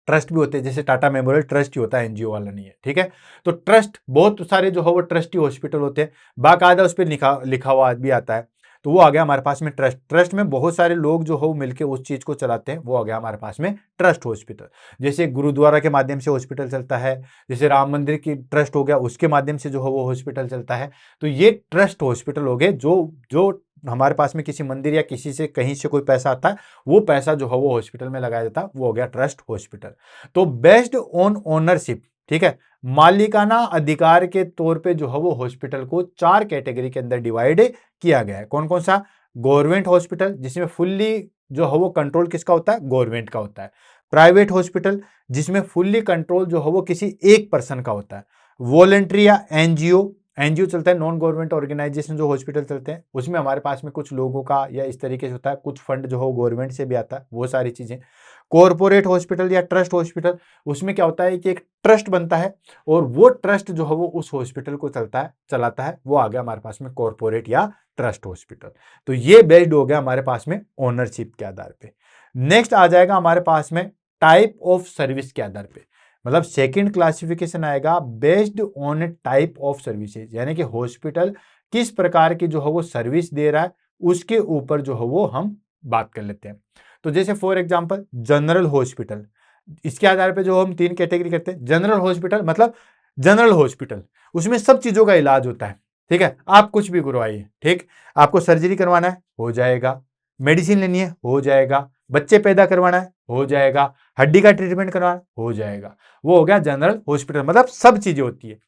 ट्रस्ट भी होते हैं, जैसे टाटा मेमोरियल ट्रस्ट ही होता है, एनजीओ वाला नहीं है, ठीक है। तो ट्रस्ट बहुत सारे जो है वो ट्रस्टी हॉस्पिटल होते हैं, बाकायदा उस पर लिखा लिखा हुआ भी आता है। तो वो आ गया हमारे पास में ट्रस्ट। ट्रस्ट में बहुत सारे लोग जो हो मिलकर उस चीज को चलाते हैं, वो आ गया हमारे पास में ट्रस्ट हॉस्पिटल। जैसे गुरुद्वारा के माध्यम से हॉस्पिटल चलता है, जैसे राम मंदिर की ट्रस्ट हो गया, उसके माध्यम से जो है वो हॉस्पिटल चलता है। तो ये ट्रस्ट हॉस्पिटल हो गए, जो जो हमारे पास में किसी मंदिर या किसी से कहीं से कोई पैसा आता है, वो पैसा जो है वो हॉस्पिटल में लगाया जाता है, वो हो गया ट्रस्ट हॉस्पिटल। तो बेस्ड ऑन ओनरशिप, ठीक है, मालिकाना अधिकार के तौर पे जो है वो हॉस्पिटल को चार कैटेगरी के अंदर डिवाइड किया गया है। कौन कौन सा? गवर्नमेंट हॉस्पिटल, जिसमें फुल्ली जो है वो कंट्रोल किसका होता है? गवर्नमेंट का होता है। प्राइवेट हॉस्पिटल, जिसमें फुल्ली कंट्रोल जो है वो किसी एक पर्सन का होता है। वॉलेंट्री या एनजीओ, एनजीओ चलता है, नॉन गवर्नमेंट ऑर्गेनाइजेशन जो हॉस्पिटल चलते हैं, उसमें हमारे पास में कुछ लोगों का या इस तरीके से होता है, कुछ फंड जो है गवर्नमेंट से भी आता है, वो सारी चीजें। कॉर्पोरेट हॉस्पिटल या ट्रस्ट हॉस्पिटल, उसमें क्या होता है कि एक ट्रस्ट बनता है, और वो ट्रस्ट जो है वो उस हॉस्पिटल को चलाता है, वो आ गया हमारे पास में कॉर्पोरेट या ट्रस्ट हॉस्पिटल। तो ये बेस्ड हो गया हमारे पास में ओनरशिप के आधार पे। नेक्स्ट आ जाएगा हमारे पास में टाइप ऑफ सर्विस के आधार पे, मतलब सेकंड क्लासिफिकेशन आएगा based on type of services, यानी कि हॉस्पिटल किस प्रकार की जो है वो सर्विस दे रहा है, उसके ऊपर जो है वो हम बात कर लेते हैं। तो जैसे फॉर एग्जांपल जनरल हॉस्पिटल, इसके आधार पे जो हम तीन कैटेगरी करते हैं। जनरल हॉस्पिटल मतलब जनरल हॉस्पिटल, उसमें सब चीजों का इलाज होता है, ठीक है, आप कुछ भी करवाइए, ठीक। आपको सर्जरी करवाना है, हो जाएगा। मेडिसिन लेनी है, हो जाएगा। बच्चे पैदा करवाना है, हो जाएगा। हड्डी का ट्रीटमेंट करवाना, हो जाएगा। वो हो गया जनरल हॉस्पिटल, मतलब सब चीजें होती है।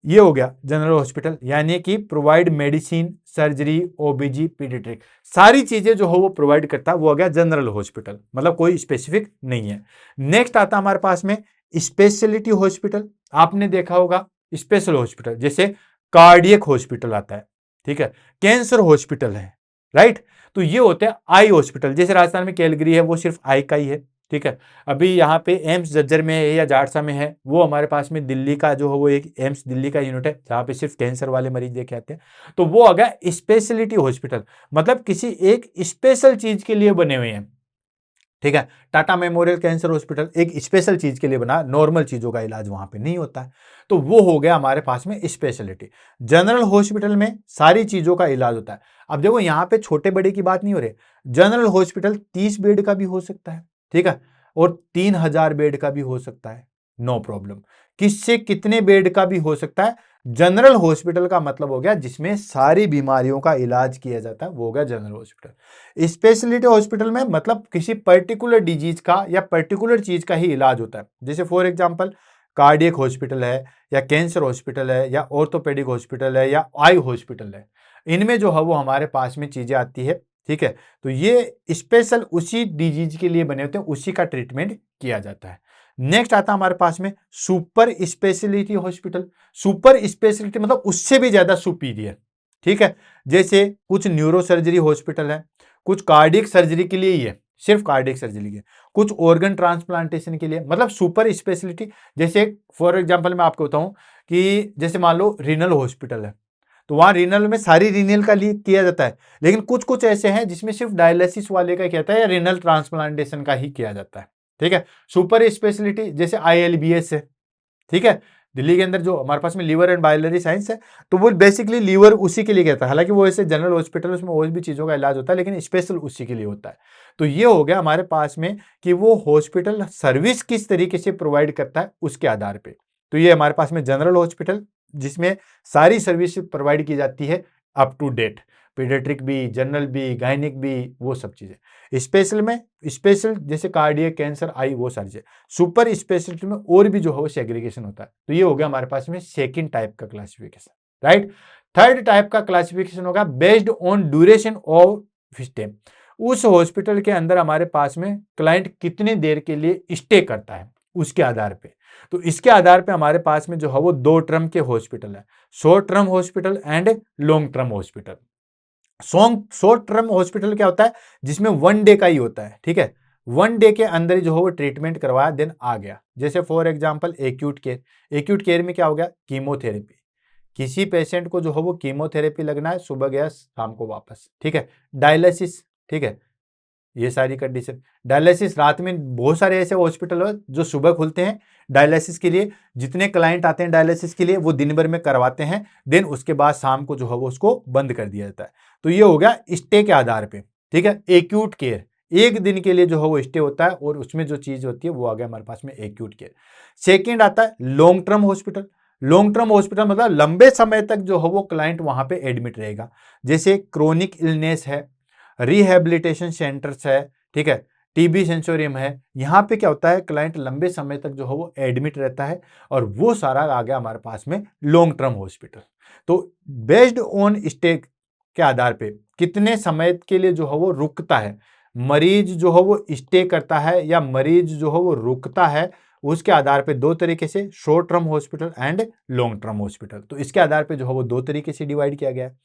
ये हो गया जनरल हॉस्पिटल, यानी कि प्रोवाइड मेडिसिन, सर्जरी, ओबीजी, पीडियाट्रिक, सारी चीजें जो हो वो प्रोवाइड करता है, वो हो गया जनरल हॉस्पिटल, मतलब कोई स्पेसिफिक नहीं है। नेक्स्ट आता हमारे पास में स्पेशलिटी हॉस्पिटल। आपने देखा होगा स्पेशल हॉस्पिटल, जैसे कार्डियक हॉस्पिटल आता है, ठीक है, कैंसर हॉस्पिटल है, राइट। तो ये होते हैं आई हॉस्पिटल, जैसे राजस्थान में कैलगरी है, वो सिर्फ आई का ही है, ठीक है। अभी यहाँ पे एम्स झज्जर में है या जाड़सा में है, वो हमारे पास में दिल्ली का जो है वो एक एम्स दिल्ली का यूनिट है, जहाँ पे सिर्फ कैंसर वाले मरीज देखे आते हैं। तो वो आ गया स्पेशलिटी हॉस्पिटल, मतलब किसी एक स्पेशल चीज के लिए बने हुए हैं, ठीक है। टाटा मेमोरियल कैंसर हॉस्पिटल एक स्पेशल चीज के लिए बना, नॉर्मल चीजों का इलाज वहां पे नहीं होता है, तो वो हो गया हमारे पास में स्पेशलिटी। जनरल हॉस्पिटल में सारी चीजों का इलाज होता है। अब देखो यहाँ पे छोटे बड़े की बात नहीं हो रही, जनरल हॉस्पिटल 30 बेड का भी हो सकता है, ठीक है, और 3000 बेड का भी हो सकता है, नो प्रॉब्लम। किससे कितने बेड का भी हो सकता है। जनरल हॉस्पिटल का मतलब हो गया जिसमें सारी बीमारियों का इलाज किया जाता है, वो हो गया जनरल हॉस्पिटल। स्पेशलिटी हॉस्पिटल में मतलब किसी पर्टिकुलर डिजीज का या पर्टिकुलर चीज का ही इलाज होता है, जैसे फॉर एग्जांपल कार्डियक हॉस्पिटल है, या कैंसर हॉस्पिटल है, या ऑर्थोपेडिक हॉस्पिटल है, या आई हॉस्पिटल है। इनमें जो है वो हमारे पास में चीजें आती है, ठीक है। तो ये स्पेशल उसी डिजीज के लिए बने होते हैं, उसी का ट्रीटमेंट किया जाता है। नेक्स्ट आता है हमारे पास में super speciality hospital. Super speciality मतलब उससे भी ज्यादा सुपीरियर, ठीक है। जैसे कुछ न्यूरो सर्जरी हॉस्पिटल है, कुछ कार्डियक सर्जरी के लिए ही है, सिर्फ कार्डियक सर्जरी के, कुछ ऑर्गन ट्रांसप्लांटेशन के लिए, मतलब सुपर स्पेशलिटी। जैसे फॉर एग्जांपल मैं आपको बताऊं कि जैसे मान लो रीनल हॉस्पिटल है, तो वहां रीनल में सारी रीनल का लिए किया जाता है, लेकिन कुछ कुछ ऐसे हैं जिसमें सिर्फ डायलिसिस वाले का किया जाता है या रीनल ट्रांसप्लांटेशन का ही किया जाता है, ठीक है। सुपर स्पेशलिटी जैसे आईएलबीएस है, ठीक है, दिल्ली के अंदर जो हमारे पास में लीवर एंड बाइलरी साइंस है, तो वो बेसिकली लीवर उसी के लिए कहता है, हालांकि वो ऐसे जनरल हॉस्पिटल उसमें और भी चीजों का इलाज होता है, लेकिन स्पेशल उसी के लिए होता है। तो ये हो गया हमारे पास में कि वो हॉस्पिटल सर्विस किस तरीके से प्रोवाइड करता है उसके आधार पे। तो ये हमारे पास में जनरल हॉस्पिटल जिसमें सारी सर्विस प्रोवाइड की जाती है अप टू डेट, पीडियाट्रिक भी, जनरल भी, गायनिक भी, वो सब चीजें। स्पेशल में स्पेशल जैसे कार्डियक, कैंसर, आई, वो सारी चीजें। सुपर स्पेशलिटी में और भी जो है वो सेग्रीगेशन होता है। तो ये हो गया हमारे पास में सेकंड टाइप का क्लासिफिकेशन, राइट। थर्ड टाइप का क्लासिफिकेशन होगा based on duration of stay. उस हॉस्पिटल के अंदर हमारे पास में क्लाइंट कितने देर के लिए स्टे करता है उसके आधार पे। तो इसके आधार पे हमारे पास में जो है वो दो टर्म के हॉस्पिटल है, short term hospital and long term hospital. Short term hospital क्या होता है, जिसमें 1 डे का ही होता है, ठीक है, 1 डे के अंदर जो है वो ट्रीटमेंट करवाया देन आ गया। जैसे for example acute care, acute care में क्या हो गया, कीमोथेरेपी, किसी पेशेंट को जो है वो कीमोथेरेपी लगना है, सुबह गया शाम को वापस, ठीक है। डायलिसिस, ठीक है, ये सारी कंडीशन। डायलिसिस रात में बहुत सारे ऐसे हॉस्पिटल है जो सुबह खुलते हैं डायलिसिस के लिए, जितने क्लाइंट आते हैं डायलिसिस के लिए वो दिन भर में करवाते हैं, देन उसके बाद शाम को जो है वो उसको बंद कर दिया जाता है। तो ये हो गया स्टे के आधार पे, ठीक है। एक्यूट केयर एक दिन के लिए जो है वो स्टे होता है, और उसमें जो चीज होती है वो आ गया हमारे पास में एक्यूट केयर। सेकेंड आता है long term hospital. Long term hospital मतलब लंबे समय तक जो है वो क्लाइंट वहां पे एडमिट रहेगा, जैसे क्रोनिक इलनेस है, रिहेबिलिटेशन सेंटर्स है, ठीक है, टीबी सेंसोरियम है। यहाँ पे क्या होता है, क्लाइंट लंबे समय तक जो है वो एडमिट रहता है, और वो सारा आ गया हमारे पास में लॉन्ग टर्म हॉस्पिटल। तो बेस्ड ऑन स्टे के आधार पे कितने समय के लिए जो है वो रुकता है मरीज, जो है वो स्टे करता है या मरीज जो है वो रुकता है, उसके आधार पे दो तरीके से, short term hospital and long term hospital. तो इसके आधार पे जो है वो दो तरीके से डिवाइड किया गया है।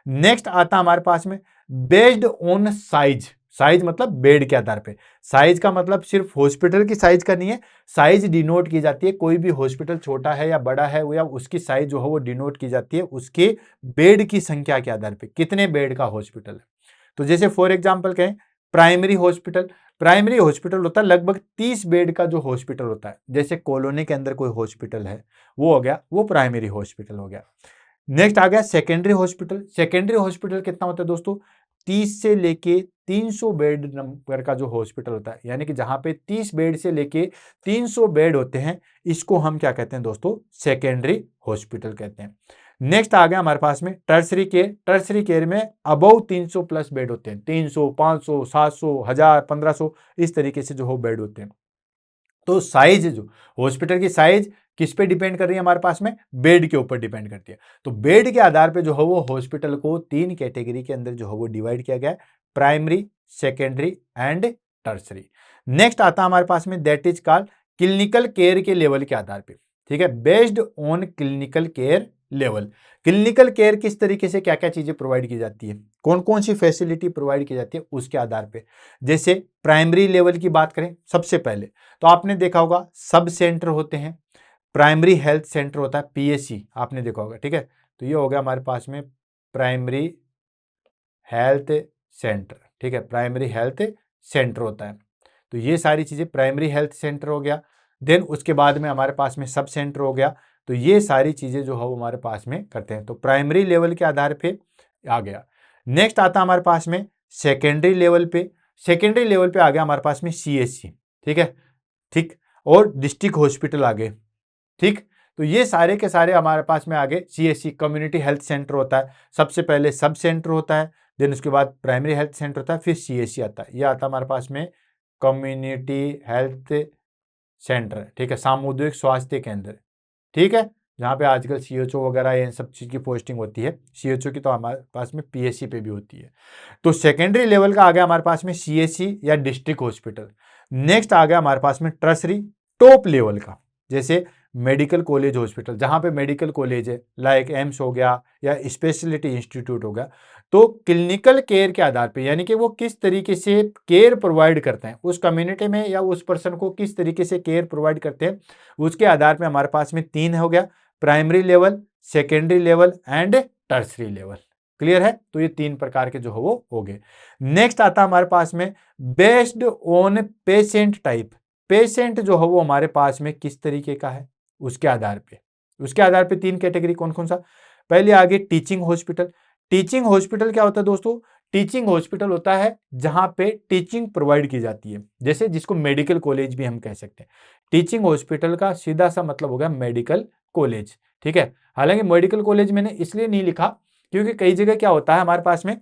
नेक्स्ट आता हमारे पास में बेस्ड ऑन साइज। साइज मतलब बेड के आधार पे। साइज का मतलब सिर्फ हॉस्पिटल की साइज का नहीं है, साइज डिनोट की जाती है, कोई भी हॉस्पिटल छोटा है या बड़ा है या उसकी साइज जो है वो डिनोट की जाती है उसके बेड की संख्या के आधार पे, कितने बेड का हॉस्पिटल है। तो जैसे फॉर एग्जांपल कहें प्राइमरी हॉस्पिटल, प्राइमरी हॉस्पिटल होता है लगभग 30 बेड का जो हॉस्पिटल होता है, जैसे कॉलोनी के अंदर कोई हॉस्पिटल है वो हो गया, वो प्राइमरी हॉस्पिटल हो गया। नेक्स्ट आ गया सेकेंडरी हॉस्पिटल। सेकेंडरी हॉस्पिटल कितना होता है दोस्तों, 30 से लेके 300 बेड नंबर का जो हॉस्पिटल होता है, यानी कि जहां पे 30 बेड से लेके 300 बेड होते हैं, इसको हम क्या कहते हैं दोस्तों, सेकेंडरी हॉस्पिटल कहते हैं। नेक्स्ट आ गया हमारे पास में टर्सरी केयर। टर्सरी केयर में अबव 300 प्लस बेड होते हैं, 300, 500, 700, 1000, 1500, इस तरीके से जो हो बेड होते हैं। तो साइज जो हॉस्पिटल की साइज किस पे डिपेंड कर रही है हमारे पास में, बेड के ऊपर डिपेंड करती है। तो बेड के आधार पे जो है वो हॉस्पिटल को 3 कैटेगरी के अंदर जो है वो डिवाइड किया गया है, primary, secondary and tertiary. Next आता है हमारे पास में that is called clinical care के लेवल के आधार पे, ठीक है, based on clinical care level. Clinical care किस तरीके से क्या क्या चीजें प्रोवाइड की जाती है, कौन कौन सी फैसिलिटी प्रोवाइड की जाती है उसके आधार पे। जैसे प्राइमरी लेवल की बात करें सबसे पहले, तो आपने देखा होगा सब सेंटर होते हैं, प्राइमरी हेल्थ सेंटर होता है, पीएचसी आपने देखा होगा, ठीक है। तो ये हो गया हमारे पास में प्राइमरी हेल्थ सेंटर, ठीक है, प्राइमरी हेल्थ सेंटर होता है। तो ये सारी चीजें प्राइमरी हेल्थ सेंटर हो गया। देन उसके बाद में हमारे पास में सब सेंटर हो गया। तो ये सारी चीजें जो है वो हमारे पास में करते हैं। तो प्राइमरी लेवल के आधार पे आ गया। नेक्स्ट आता है हमारे पास में सेकेंडरी लेवल पे। सेकेंडरी लेवल पे आ गया हमारे पास में सीएचसी, ठीक है, ठीक, और डिस्ट्रिक्ट हॉस्पिटल आ गए, ठीक। तो ये सारे के सारे हमारे पास में आगे सीएचसी कम्युनिटी हेल्थ सेंटर होता है, सबसे पहले सब सेंटर होता है, देन उसके बाद प्राइमरी हेल्थ सेंटर होता है, फिर सीएचसी आता है। ये आता है हमारे पास में कम्युनिटी हेल्थ सेंटर, ठीक है, सामुदायिक स्वास्थ्य केंद्र, ठीक है, जहाँ पे आजकल सीएचओ वगैरह ये सब चीज की पोस्टिंग होती है। सीएचओ की तो हमारे पास में पीएचसी पे भी होती है। तो सेकेंडरी लेवल का आ गया हमारे पास में सीएचसी या डिस्ट्रिक्ट हॉस्पिटल। नेक्स्ट आ गया हमारे पास में टर्सरी, टॉप लेवल का, जैसे मेडिकल कॉलेज हॉस्पिटल, जहाँ पे मेडिकल कॉलेज है, लाइक एम्स हो गया या स्पेशलिटी इंस्टीट्यूट हो गया। तो क्लिनिकल केयर के आधार पे, यानी कि वो किस तरीके से केयर प्रोवाइड करते हैं उस कम्युनिटी में या उस पर्सन को किस तरीके से केयर प्रोवाइड करते हैं, उसके आधार पे हमारे पास में 3 हो गया, primary level, secondary level and tertiary level. Clear है। तो ये 3 प्रकार के जो है वो हो गए। नेक्स्ट आता है हमारे पास में based on patient type. Patient जो है वो हमारे पास में किस तरीके का है उसके आधार पे, उसके आधार पे 3 कैटेगरी कौन कौन सा। पहले आगे टीचिंग हॉस्पिटल। टीचिंग हॉस्पिटल क्या होता है दोस्तों, टीचिंग हॉस्पिटल होता है जहां पे टीचिंग प्रोवाइड की जाती है, जैसे जिसको मेडिकल कॉलेज भी हम कह सकते हैं। टीचिंग हॉस्पिटल का सीधा सा मतलब हो गया मेडिकल कॉलेज, ठीक है। हालांकि मेडिकल कॉलेज मैंने इसलिए नहीं लिखा क्योंकि कई जगह क्या होता है हमारे पास में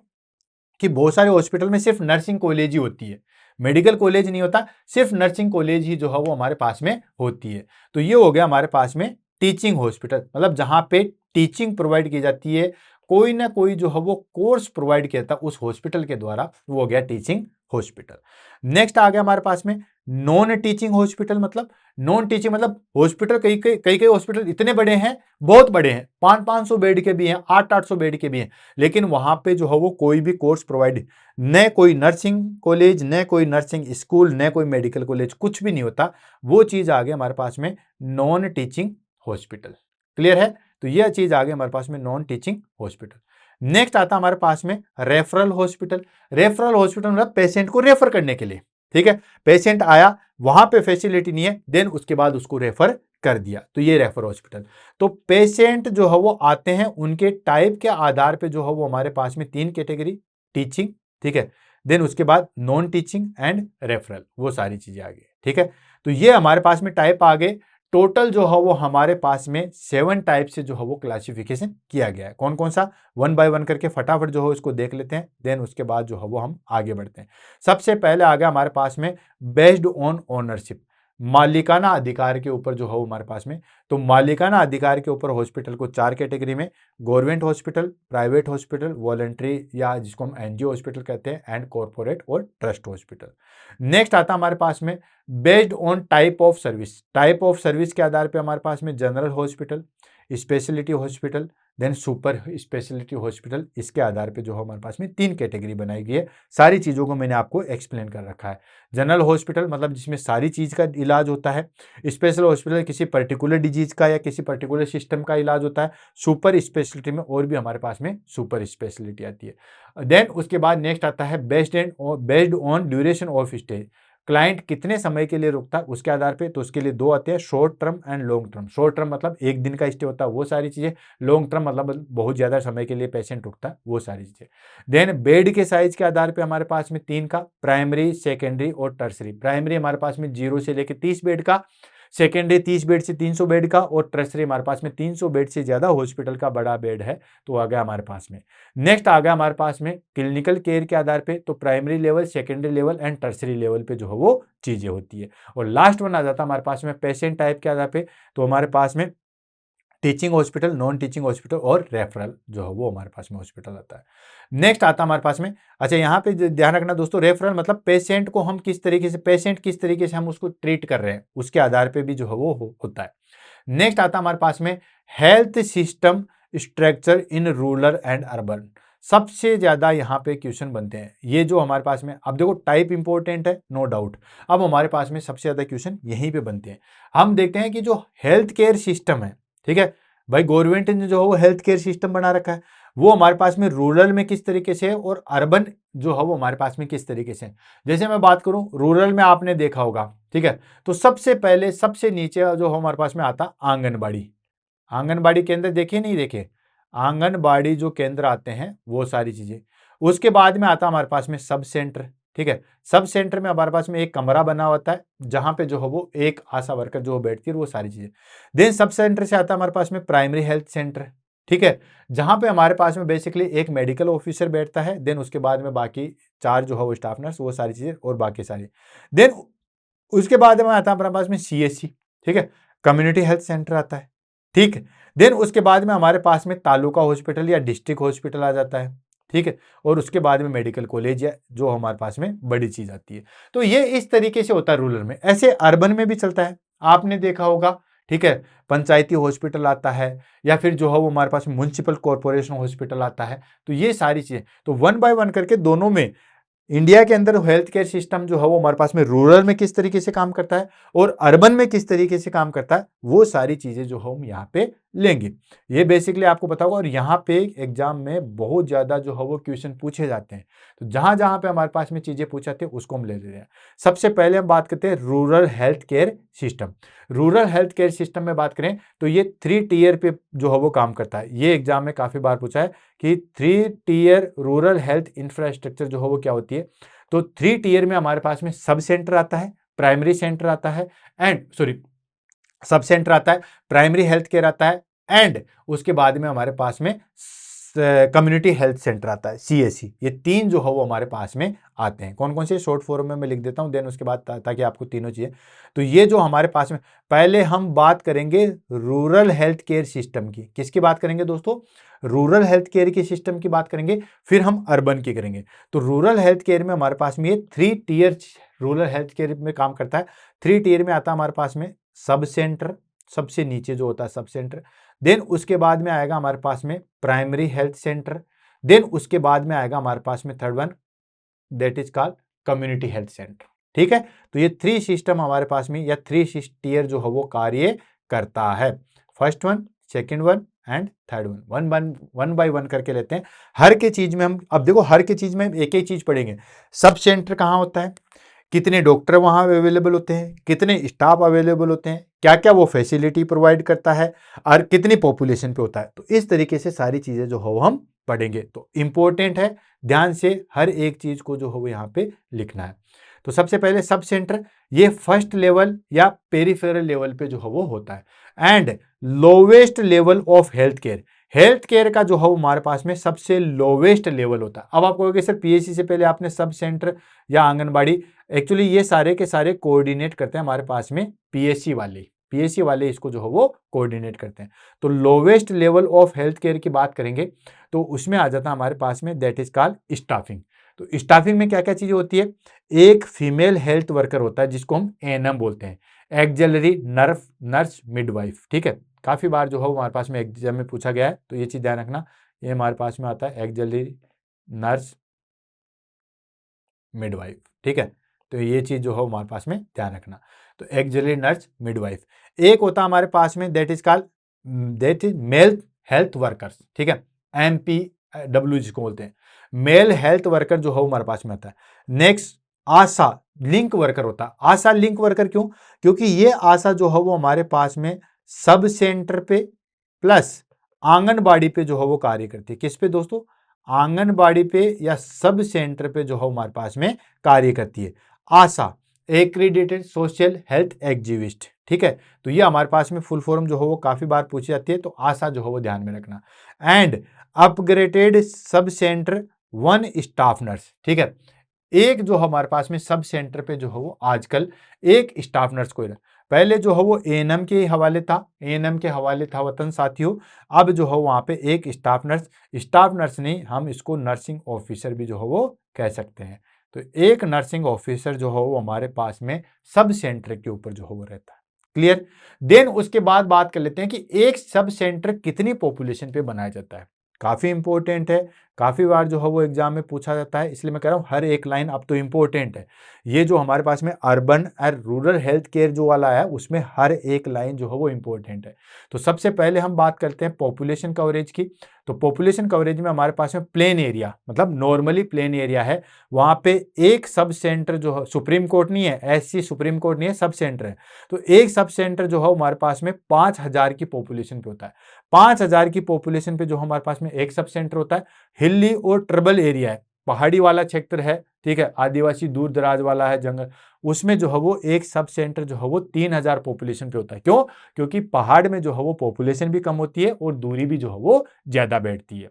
कि बहुत सारे हॉस्पिटल में सिर्फ नर्सिंग कॉलेज ही होती है, मेडिकल कॉलेज नहीं होता, सिर्फ नर्सिंग कॉलेज ही जो है वो हमारे पास में होती है। तो ये हो गया हमारे पास में टीचिंग हॉस्पिटल, मतलब जहां पे टीचिंग प्रोवाइड की जाती है, कोई ना कोई जो है वो कोर्स प्रोवाइड किया था उस हॉस्पिटल के द्वारा, वो हो गया टीचिंग हॉस्पिटल। नेक्स्ट आ गया हमारे पास में नॉन टीचिंग हॉस्पिटल। मतलब नॉन टीचिंग मतलब हॉस्पिटल कई कई हॉस्पिटल इतने बड़े हैं, बहुत बड़े हैं, 500-500 बेड के भी हैं, 800-800 बेड के भी हैं, लेकिन वहां पे जो है वो कोई भी कोर्स प्रोवाइड, न कोई नर्सिंग कॉलेज, न कोई नर्सिंग स्कूल, न कोई मेडिकल कॉलेज, कुछ भी नहीं होता। वो चीज आ गई हमारे पास में नॉन टीचिंग हॉस्पिटल। क्लियर है। तो यह चीज आ गई हमारे पास में नॉन टीचिंग हॉस्पिटल। नेक्स्ट आता हमारे पास में रेफरल हॉस्पिटल। रेफरल हॉस्पिटल मतलब पेशेंट को रेफर करने के लिए, ठीक है, पेशेंट आया, वहां पे फैसिलिटी नहीं है, देन उसके बाद उसको रेफर कर दिया, तो ये रेफर हॉस्पिटल। तो पेशेंट जो है वो आते हैं, उनके टाइप के आधार पे जो है वो हमारे पास में 3 कैटेगरी, टीचिंग, ठीक है, देन उसके बाद नॉन टीचिंग एंड रेफरल, वो सारी चीजें आ गई, ठीक है। तो ये हमारे पास में टाइप आ गए। टोटल जो है वो हमारे पास में 7 टाइप से जो है वो क्लासिफिकेशन किया गया है। कौन कौन सा, 1 बाय 1 करके फटाफट जो है इसको देख लेते हैं, देन उसके बाद जो है वो हम आगे बढ़ते हैं। सबसे पहले आ गया हमारे पास में बेस्ड ऑन ओनरशिप, मालिकाना अधिकार के ऊपर जो है हमारे पास में। तो मालिकाना अधिकार के ऊपर हॉस्पिटल को 4 कैटेगरी में, government hospital, private hospital, voluntary या जिसको हम एनजीओ हॉस्पिटल कहते हैं, एंड कॉर्पोरेट और ट्रस्ट हॉस्पिटल। नेक्स्ट आता हमारे पास में based on type of service. Type of service के आधार पे हमारे पास में general hospital, speciality hospital, then super speciality hospital, इसके आधार पे जो है हमारे पास में 3 कैटेगरी बनाई गई है। सारी चीज़ों को मैंने आपको एक्सप्लेन कर रखा है। जनरल हॉस्पिटल मतलब जिसमें सारी चीज़ का इलाज होता है, स्पेशल हॉस्पिटल किसी पर्टिकुलर डिजीज का या किसी पर्टिकुलर सिस्टम का इलाज होता है, सुपर स्पेशलिटी में और भी हमारे पास में सुपर स्पेशलिटी आती है। देन उसके बाद नेक्स्ट आता है based on duration of stay, client कितने समय के लिए रुकता है उसके आधार पे। तो उसके लिए 2 आते हैं, short term and long term. Short term मतलब 1 दिन का स्टे होता है, वो सारी चीजें। लॉन्ग टर्म मतलब बहुत ज्यादा समय के लिए पेशेंट रुकता है, वो सारी चीजें। देन बेड के साइज के आधार पे हमारे पास में 3 का, प्राइमरी, सेकेंडरी और टर्सरी। प्राइमरी हमारे पास में 0 से लेकर 30 बेड का, सेकेंडरी 30 बेड से 300 बेड का, और टर्सरी हमारे पास में 300 बेड से ज्यादा हॉस्पिटल का बड़ा बेड है तो आ गया हमारे पास में। नेक्स्ट आ गया हमारे पास में क्लिनिकल केयर के आधार पे, तो primary level, secondary level and tertiary level पे जो है वो चीजें होती है। और लास्ट वन आ जाता है हमारे पास में पेशेंट टाइप के आधार पे, तो हमारे पास में teaching hospital, non teaching hospital और रेफरल जो है वो हमारे पास में हॉस्पिटल आता है। नेक्स्ट आता है हमारे पास में, अच्छा यहाँ पे ध्यान रखना दोस्तों, रेफरल मतलब पेशेंट को हम किस तरीके से, पेशेंट किस तरीके से हम उसको ट्रीट कर रहे हैं उसके आधार पे भी जो है वो होता है। नेक्स्ट आता है हमारे पास में health system structure in rural and urban. सबसे ज्यादा यहाँ पे क्वेश्चन बनते हैं ये जो हमारे पास में, अब देखो टाइप इंपॉर्टेंट है नो डाउट, अब हमारे पास में सबसे ज्यादा क्वेश्चन यहीं पे बनते हैं। हम देखते हैं कि जो हेल्थ केयर सिस्टम है, ठीक है भाई, गवर्नमेंट ने जो है वो हेल्थ केयर सिस्टम बना रखा है, वो हमारे पास में रूरल में किस तरीके से है और अर्बन जो है वो हमारे पास में किस तरीके से है। जैसे मैं बात करूं रूरल में, आपने देखा होगा, ठीक है, तो सबसे पहले सबसे नीचे जो हमारे पास में आता आंगनबाड़ी। आंगनबाड़ी केंद्र देखे नहीं देखे, आंगनबाड़ी जो केंद्र आते हैं वो सारी चीजें। उसके बाद में आता हमारे पास में सब सेंटर, ठीक है, सब सेंटर में हमारे पास में एक कमरा बना होता है जहां पे जो है वो एक आशा वर्कर जो बैठती है, वो सारी चीजें। देन सब सेंटर से आता है हमारे पास में प्राइमरी हेल्थ सेंटर, ठीक है, जहां पे हमारे पास में बेसिकली एक मेडिकल ऑफिसर बैठता है, देन उसके बाद में बाकी 4 जो है वो स्टाफ नर्स, वो सारी चीजें और बाकी सारी। देन उसके बाद में आता है हमारे पास में सीएससी, ठीक है, कम्युनिटी हेल्थ सेंटर आता है, ठीक है। देन उसके बाद में हमारे पास में तालुका हॉस्पिटल या डिस्ट्रिक्ट हॉस्पिटल आ जाता है, ठीक है, और उसके बाद में मेडिकल कॉलेज या जो हमारे पास में बड़ी चीज आती है। तो ये इस तरीके से होता है रूरल में। ऐसे अर्बन में भी चलता है, आपने देखा होगा, ठीक है, पंचायती हॉस्पिटल आता है या फिर जो है वो हमारे पास म्युनिसिपल कॉर्पोरेशन हॉस्पिटल आता है। तो ये सारी चीजें, तो वन बाय वन करके दोनों में इंडिया के अंदर हेल्थ केयर सिस्टम जो है वो हमारे पास में रूरल में किस तरीके से काम करता है और अर्बन में किस तरीके से काम करता है, वो सारी चीजें जो हम यहाँ पे लेंगे। ये बेसिकली आपको पता होगा, और यहाँ पे एग्जाम में बहुत ज्यादा जो है वो क्वेश्चन पूछे जाते हैं। तो जहां जहां पे हमारे पास में चीजें पूछाते हैं उसको हम ले लेते हैं। सबसे पहले हम बात करते हैं rural health care system. Rural health care system में बात करें तो ये 3 टीयर पे जो है वो काम करता है। ये एग्जाम में काफी बार पूछा है कि 3 टीयर रूरल हेल्थ इंफ्रास्ट्रक्चर जो है वो क्या होती है। तो 3 टीयर में हमारे पास में सब सेंटर आता है, प्राइमरी सेंटर आता है एंड सॉरी सब सेंटर आता है, प्राइमरी हेल्थ केयर आता है एंड उसके बाद में हमारे पास में कम्युनिटी हेल्थ सेंटर आता है, सीएससी। ये 3 जो है वो हमारे पास में आते हैं। कौन कौन से शॉर्ट फॉर्म में मैं लिख देता हूं, देन उसके बाद ताकि आपको तीनों चीजें। तो ये जो हमारे पास में, पहले हम बात करेंगे रूरल हेल्थ केयर सिस्टम की। किसकी बात करेंगे दोस्तों, रूरल हेल्थ केयर की सिस्टम की बात करेंगे, फिर हम अर्बन की करेंगे। तो रूरल हेल्थ केयर में हमारे पास में ये 3 टीयर रूरल हेल्थ केयर में काम करता है। 3 टीयर में आता है हमारे पास में सब सेंटर, सबसे नीचे जो होता है सब सेंटर, देन उसके बाद में आएगा हमारे पास में प्राइमरी हेल्थ सेंटर, देन उसके बाद में आएगा हमारे पास में third one, that is called community health centre, ठीक है। तो ये 3 सिस्टम हमारे पास में या 3 टीयर जो है वो कार्य करता है। First one, second one and third one, one by one करके लेते हैं। हर के चीज में हम, अब देखो हर के चीज में हम एक एक चीज पढ़ेंगे। सब सेंटर कहाँ होता है, कितने डॉक्टर वहां अवेलेबल होते हैं, कितने स्टाफ अवेलेबल होते हैं, क्या क्या वो फैसिलिटी प्रोवाइड करता है और कितनी पॉपुलेशन पे होता है। तो इस तरीके से सारी चीजें जो हो हम पढ़ेंगे। तो इंपॉर्टेंट है, ध्यान से हर एक चीज को जो हो यहाँ पे लिखना है। तो सबसे पहले सब सेंटर, ये फर्स्ट लेवल या पेरिफेरल लेवल पे जो है वो होता है and lowest level of health care. Health care का जो है हमारे पास में सबसे लोवेस्ट लेवल होता है। अब आप कहोगे सर पीएचसी से पहले आपने सब सेंटर या आंगनबाड़ी, एक्चुअली ये सारे के सारे कोऑर्डिनेट करते हैं हमारे पास में पीएचसी वाले इसको जो है वो कोऑर्डिनेट करते हैं। तो lowest level of health care की बात करेंगे तो उसमें आ जाता है हमारे पास में दैट इज कॉल्ड स्टाफिंग। तो स्टाफिंग में क्या क्या चीजें होती है, एक फीमेल हेल्थ वर्कर होता है जिसको हम एएनएम बोलते हैं, एक्सिलरी नर्स मिडवाइफ, ठीक है। काफी बार जो है हमारे पास में एग्जाम में पूछा गया है, तो ये चीज ध्यान रखना, ये हमारे पास में आता है एक्सिलरी नर्स मिडवाइफ, ठीक है। तो ये चीज जो है हमारे पास में ध्यान रखना। तो एक्सिलरी नर्स मिडवाइफ, एक होता है हमारे पास में that is male health workers, ठीक है, MPW जिसको बोलते हैं, मेल हेल्थ वर्कर जो है हमारे पास में आता है। नेक्स्ट आशा लिंक वर्कर होता है। आशा लिंक वर्कर क्यों, क्योंकि ये आशा जो है वो हमारे पास में सब सेंटर पे प्लस आंगनबाड़ी पे जो है वो कार्य करती है। किस पे दोस्तों, आंगनबाड़ी पे या सब सेंटर पे जो है हमारे पास में कार्य करती है। आशा एक्रीडेटेड सोशल हेल्थ एक्टिविस्ट, ठीक है। तो ये हमारे पास में फुल फॉर्म जो है वो काफी बार पूछी जाती है, तो आशा जो है वो ध्यान में रखना। And upgraded sub centre 1 staff nurse, ठीक है। एक जो हमारे पास में सब सेंटर पे जो है वो आजकल एक स्टाफ नर्स को पहले जो है वो एएनएम के हवाले था, एएनएम के हवाले था वतन साथियों। अब जो है वहां पे एक स्टाफ नर्स नहीं, हम इसको नर्सिंग ऑफिसर भी जो है वो कह सकते हैं। तो एक नर्सिंग ऑफिसर जो है वो हमारे पास में सब सेंटर के ऊपर जो है वो रहता है। क्लियर। देन उसके बाद बात कर लेते हैं कि एक सब सेंटर कितनी पॉपुलेशन पे बनाया जाता है। काफी इंपॉर्टेंट है, काफी बार जो है वो एग्जाम में पूछा जाता है, इसलिए मैं कह रहा हूं हर एक लाइन अब तो इंपॉर्टेंट है। ये जो हमारे पास में अर्बन और रूरल हेल्थ केयर जो वाला है उसमें हर एक लाइन जो है वो इंपॉर्टेंट है। तो सबसे पहले हम बात करते हैं पॉपुलेशन कवरेज की। तो पॉपुलेशन कवरेज में हमारे पास में प्लेन एरिया, मतलब नॉर्मली प्लेन एरिया है, वहां पे एक सब सेंटर जो है, सुप्रीम कोर्ट नहीं है, एससी सुप्रीम कोर्ट नहीं है, सब सेंटर है। तो एक सब सेंटर जो है हमारे पास में 5000 की पॉपुलेशन पे होता है। 5000 की पॉपुलेशन पे जो हमारे पास में एक सब सेंटर होता है। हिली और ट्रबल एरिया है, पहाड़ी वाला क्षेत्र है, ठीक है, आदिवासी दूर दराज वाला है जंगल, उसमें जो है वो एक सब सेंटर जो है वो 3000 पॉपुलेशन पे होता है। क्यों? क्योंकि पहाड़ में जो है वो पॉपुलेशन भी कम होती है और दूरी भी जो है वो ज्यादा बैठती है।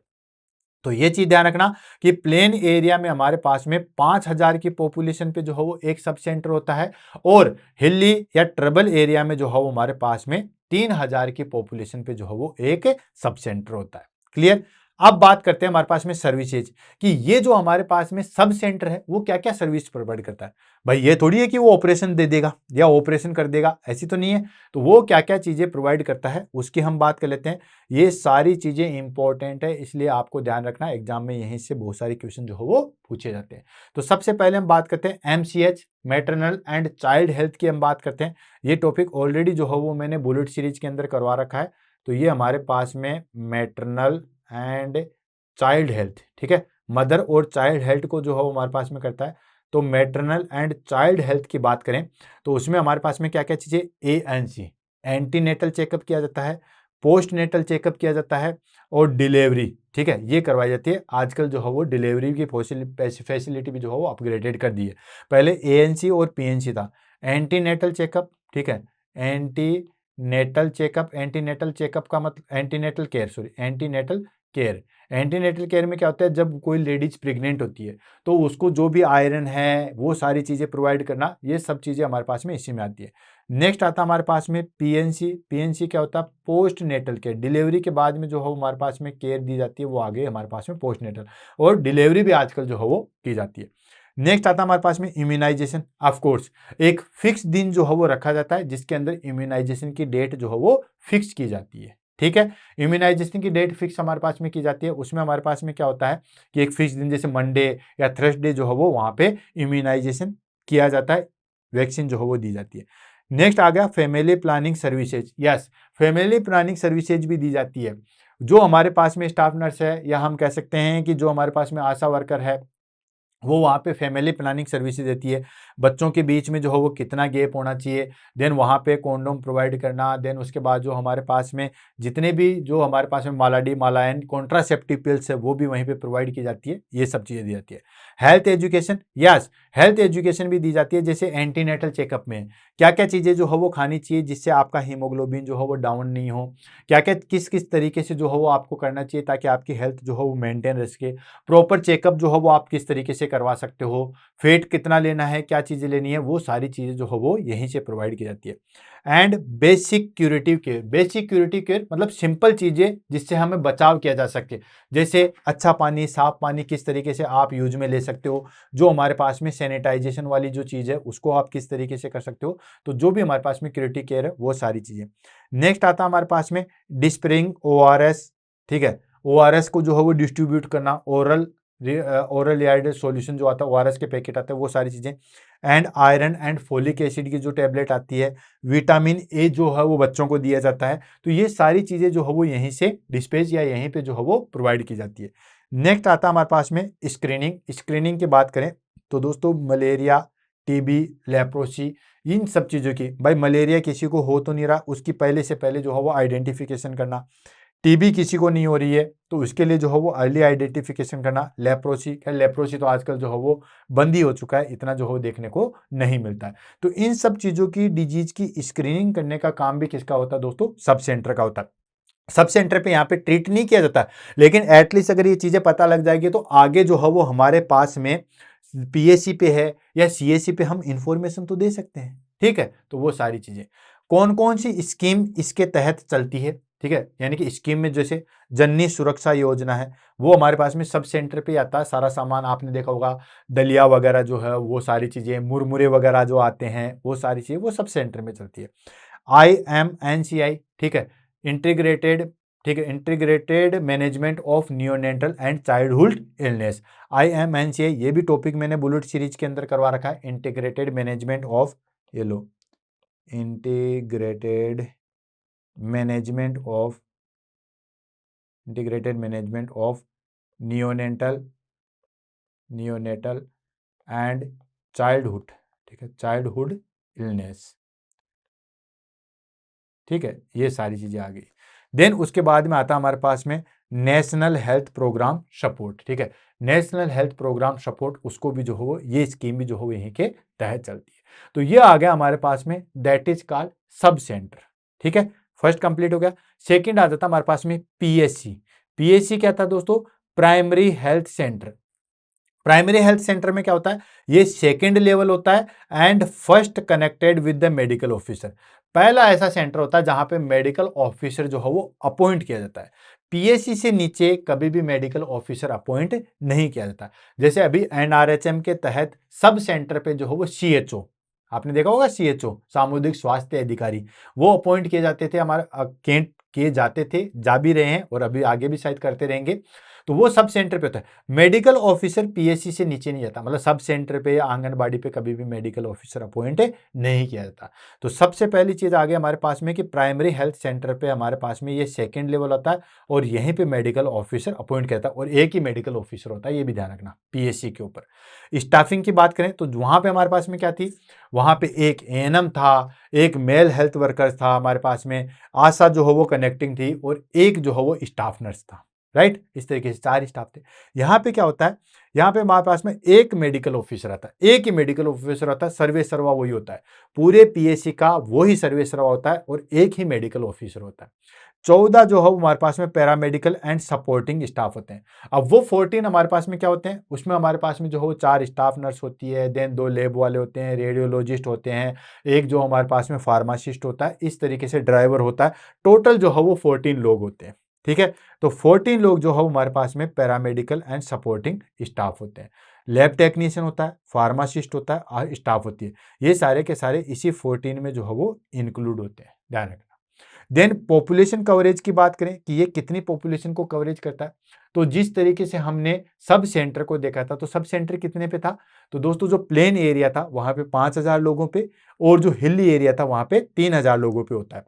तो ये चीज ध्यान रखना कि प्लेन एरिया में हमारे पास में 5000 की पॉपुलेशन पे जो है वो एक सब सेंटर होता है, और हिली या ट्रबल एरिया में जो है वो हमारे पास में 3000 की पॉपुलेशन पे जो है वो एक सब सेंटर होता है। क्लियर। अब बात करते हैं हमारे पास में सर्विसेज, कि ये जो हमारे पास में सब सेंटर है वो क्या क्या सर्विस प्रोवाइड करता है। भाई ये थोड़ी है कि वो ऑपरेशन दे देगा या ऑपरेशन कर देगा, ऐसी तो नहीं है। तो वो क्या क्या चीजें प्रोवाइड करता है उसकी हम बात कर लेते हैं। ये सारी चीजें इंपॉर्टेंट है, इसलिए आपको ध्यान रखना, एग्जाम में यहीं से बहुत सारे क्वेश्चन जो है वो पूछे जाते हैं। तो सबसे पहले हम बात करते हैं MCH, maternal and child health की हम बात करते हैं। ये टॉपिक ऑलरेडी जो है वो मैंने बुलेट सीरीज के अंदर करवा रखा है। तो ये हमारे पास में मैटरनल एंड चाइल्ड हेल्थ, ठीक है, मदर और चाइल्ड हेल्थ को जो है वो हमारे पास में करता है। तो मैटरनल एंड चाइल्ड हेल्थ की बात करें तो उसमें हमारे पास में क्या क्या चीजें, एएनसी, एंटीनेटल चेकअप किया जाता है, पोस्ट नेटल चेकअप किया जाता है, और डिलीवरी, ठीक है, ये करवाई जाती है। आजकल जो है वो डिलीवरी की फैसिलिटी भी जो है वो अपग्रेडेड कर दी है। पहले एएनसी और पीएनसी था। एंटीनेटल चेकअप, ठीक है, एंटीनेटल चेकअप का मतलब antenatal care, sorry, antenatal care. Antenatal care में क्या होता है, जब कोई लेडीज प्रेग्नेंट होती है तो उसको जो भी आयरन है वो सारी चीजें प्रोवाइड करना, ये सब चीजें हमारे पास में इसी में आती है। नेक्स्ट आता है हमारे पास में पीएनसी। पीएनसी क्या होता है, पोस्ट नेटल केयर। डिलीवरी के बाद में जो है हमारे पास में केयर दी जाती है वो आगे हमारे पास में पोस्ट नेटल, और डिलीवरी भी आजकल जो है वो की जाती है। नेक्स्ट आता है हमारे पास में इम्यूनाइजेशन। ऑफ कोर्स एक फिक्स दिन जो है वो रखा जाता है जिसके अंदर इम्यूनाइजेशन की डेट जो है वो फिक्स की जाती है, ठीक है। इम्यूनाइजेशन की डेट फिक्स हमारे पास में की जाती है। उसमें हमारे पास में क्या होता है कि एक फिक्स दिन, जैसे मंडे या थर्सडे जो है वो वहां पे इम्यूनाइजेशन किया जाता है, वैक्सीन जो है वो दी जाती है। नेक्स्ट आ गया family planning services. Yes, family planning services भी दी जाती है। जो हमारे पास में स्टाफ नर्स है, या हम कह सकते हैं कि जो हमारे पास में आशा वर्कर है, वो वहाँ पे फैमिली प्लानिंग सर्विसेज देती है। बच्चों के बीच में जो है वो कितना गैप होना चाहिए, देन वहाँ पे कॉन्डोम प्रोवाइड करना, देन उसके बाद जो हमारे पास में जितने भी जो हमारे पास में मालाडी मालायन कॉन्ट्रासेप्टिव पिल्स है वो भी वहीं पे प्रोवाइड की जाती है। ये सब चीज़ें दी जाती है। Health education, yes, health education भी दी जाती है। जैसे एंटीनेटल चेकअप में क्या क्या चीज़ें जो है वो खानी चाहिए जिससे आपका हीमोग्लोबिन जो है वो डाउन नहीं हो, क्या क्या किस किस तरीके से जो है वो आपको करना चाहिए ताकि आपकी हेल्थ जो है वो मेंटेन रह सके। प्रॉपर चेकअप जो है वो आप किस तरीके से करवा सकते हो, फेट कितना लेना है, क्या चीज़ें लेनी है, वो सारी चीज़ें जो है वो यहीं से प्रोवाइड की जाती है। And basic curative care. Basic curative care मतलब सिंपल चीज़ें जिससे हमें बचाव किया जा सके, जैसे अच्छा पानी, साफ पानी किस तरीके से आप यूज में ले सकते हो, जो हमारे पास में सैनिटाइजेशन वाली जो चीज़ है उसको आप किस तरीके से कर सकते हो। तो जो भी हमारे पास में क्यूरेटिव केयर है वो सारी चीज़ें। नेक्स्ट आता है हमारे पास में डिस्प्रिंग ओआरएस, ठीक है, ओआरएस को जो है वो डिस्ट्रीब्यूट करना, ओरल एआइडेड सॉल्यूशन जो आता है, ओआरएस के पैकेट आते हैं, वो सारी चीजें। And iron and folic acid की जो टेबलेट आती है, विटामिन ए जो है वो बच्चों को दिया जाता है। तो ये सारी चीजें जो है वो यहीं से डिस्पेच या यहीं पे जो है वो प्रोवाइड की जाती है। नेक्स्ट आता है हमारे पास में स्क्रीनिंग। स्क्रीनिंग की बात करें तो दोस्तों मलेरिया, टीबी, लेप्रोसी, इन सब चीज़ों की, भाई मलेरिया किसी को हो तो नहीं रहा, उसकी पहले से पहले जो है वो आइडेंटिफिकेशन करना। टीबी किसी को नहीं हो रही है तो उसके लिए जो है वो अर्ली आइडेंटिफिकेशन करना, लेप्रोसी तो आजकल जो है वो बंद ही हो चुका है, इतना जो है वो देखने को नहीं मिलता है। तो इन सब चीजों की डिजीज की स्क्रीनिंग करने का काम भी किसका होता है दोस्तों? सब सेंटर का होता है। सब सेंटर पे यहाँ पे ट्रीट नहीं किया जाता, लेकिन एटलीस्ट अगर ये चीजें पता लग जाएगी तो आगे जो है वो हमारे पास में पीएससी पे है या सीएससी पे हम इंफॉर्मेशन तो दे सकते हैं। ठीक है, तो वो सारी चीजें कौन कौन सी स्कीम इसके तहत चलती है, ठीक है, यानी कि स्कीम में जैसे जननी सुरक्षा योजना है, वो हमारे पास में सब सेंटर पे आता है। सारा सामान आपने देखा होगा, दलिया वगैरह जो है वो सारी चीजें, मुरमुरे वगैरह जो आते हैं वो सारी चीजें वो सब सेंटर में चलती है। IMNCI, ठीक है, इंटीग्रेटेड, ठीक है, integrated management of neonatal and childhood illness, IMNCI, ये भी टॉपिक मैंने बुलेट सीरीज के अंदर करवा रखा है। इंटीग्रेटेड मैनेजमेंट ऑफ, ये लो, integrated management of, integrated management of neonatal and childhood, ठीक है, चाइल्डहुड इलनेस, ठीक है, ये सारी चीजें आ गई। देन उसके बाद में आता है हमारे पास में नेशनल हेल्थ प्रोग्राम सपोर्ट, ठीक है, नेशनल हेल्थ प्रोग्राम सपोर्ट, उसको भी जो हो ये स्कीम भी जो हो यहीं के तहत चलती है। तो ये आ गया हमारे पास में, that is called sub centre. ठीक है, फर्स्ट कंप्लीट हो गया। सेकंड आ जाता हमारे पास में पीएससी। पीएससी क्या था दोस्तों? Primary health centre. Primary health centre में क्या होता है? ये सेकेंड लेवल होता है and first connected with the medical officer. पहला ऐसा सेंटर होता है जहां पे मेडिकल ऑफिसर जो है वो अपॉइंट किया जाता है। पीएससी से नीचे कभी भी मेडिकल ऑफिसर अपॉइंट नहीं किया जाता। जैसे अभी एनआरएचएम के तहत सब सेंटर पे जो है वो सीएचओ, आपने देखा होगा सीएचओ, सामुदायिक स्वास्थ्य अधिकारी, वो अपॉइंट किए जाते थे, हमारे किए जाते थे, जा भी रहे हैं और अभी आगे भी शायद करते रहेंगे। तो वो सब सेंटर पे होता है। मेडिकल ऑफिसर पीएससी से नीचे नहीं जाता, मतलब सब सेंटर पे या आंगनबाड़ी पे कभी भी मेडिकल ऑफिसर अपॉइंट नहीं किया जाता। तो सबसे पहली चीज आ गई हमारे पास में कि प्राइमरी हेल्थ सेंटर पे हमारे पास में ये सेकेंड लेवल होता है और यहीं पे मेडिकल ऑफिसर अपॉइंट किया जाता है और एक ही मेडिकल ऑफिसर होता है, ये भी ध्यान रखना पीएससी के ऊपर। स्टाफिंग की बात करें तो वहां पे हमारे पास में क्या थी? वहां पे एक एएनएम था, एक मेल हेल्थ वर्कर था हमारे पास में, आशा जो हो वो कनेक्टिंग थी और एक जो हो वो स्टाफ नर्स था। राइट, इस तरीके से 4 स्टाफ थे। यहाँ पे क्या होता है? यहाँ पे हमारे पास में एक मेडिकल ऑफिसर आता है, एक ही मेडिकल ऑफिसर आता है, सर्वे सर्वा वही होता है, पूरे पीएससी का वही सर्वे सर्वा होता है और एक ही मेडिकल ऑफिसर होता है। 14 जो है हमारे पास में पैरामेडिकल एंड सपोर्टिंग स्टाफ होते हैं। अब वो 14 हमारे पास में क्या होते हैं? उसमें हमारे पास में जो हो 4 स्टाफ नर्स होती है, देन 2 लैब वाले होते हैं, रेडियोलॉजिस्ट होते हैं, एक जो हमारे पास में फार्मासिस्ट होता है, इस तरीके से ड्राइवर होता है। टोटल जो है वो 14 लोग होते हैं। ठीक है, तो 14 लोग जो है हमारे पास में पैरामेडिकल एंड सपोर्टिंग स्टाफ होते हैं। लैब टेक्नीशियन होता है, फार्मासिस्ट होता है और स्टाफ होती है। ये सारे के सारे इसी 14 में जो है वो इंक्लूड होते हैं, ध्यान रखना। देन पॉपुलेशन कवरेज की बात करें कि ये कितनी पॉपुलेशन को कवरेज करता है, तो जिस तरीके से हमने सब सेंटर को देखा था, तो सब सेंटर कितने पे था? तो दोस्तों जो प्लेन एरिया था वहां पे 5000 लोगों पे और जो हिली एरिया था वहां पे 3000 लोगों पे होता है।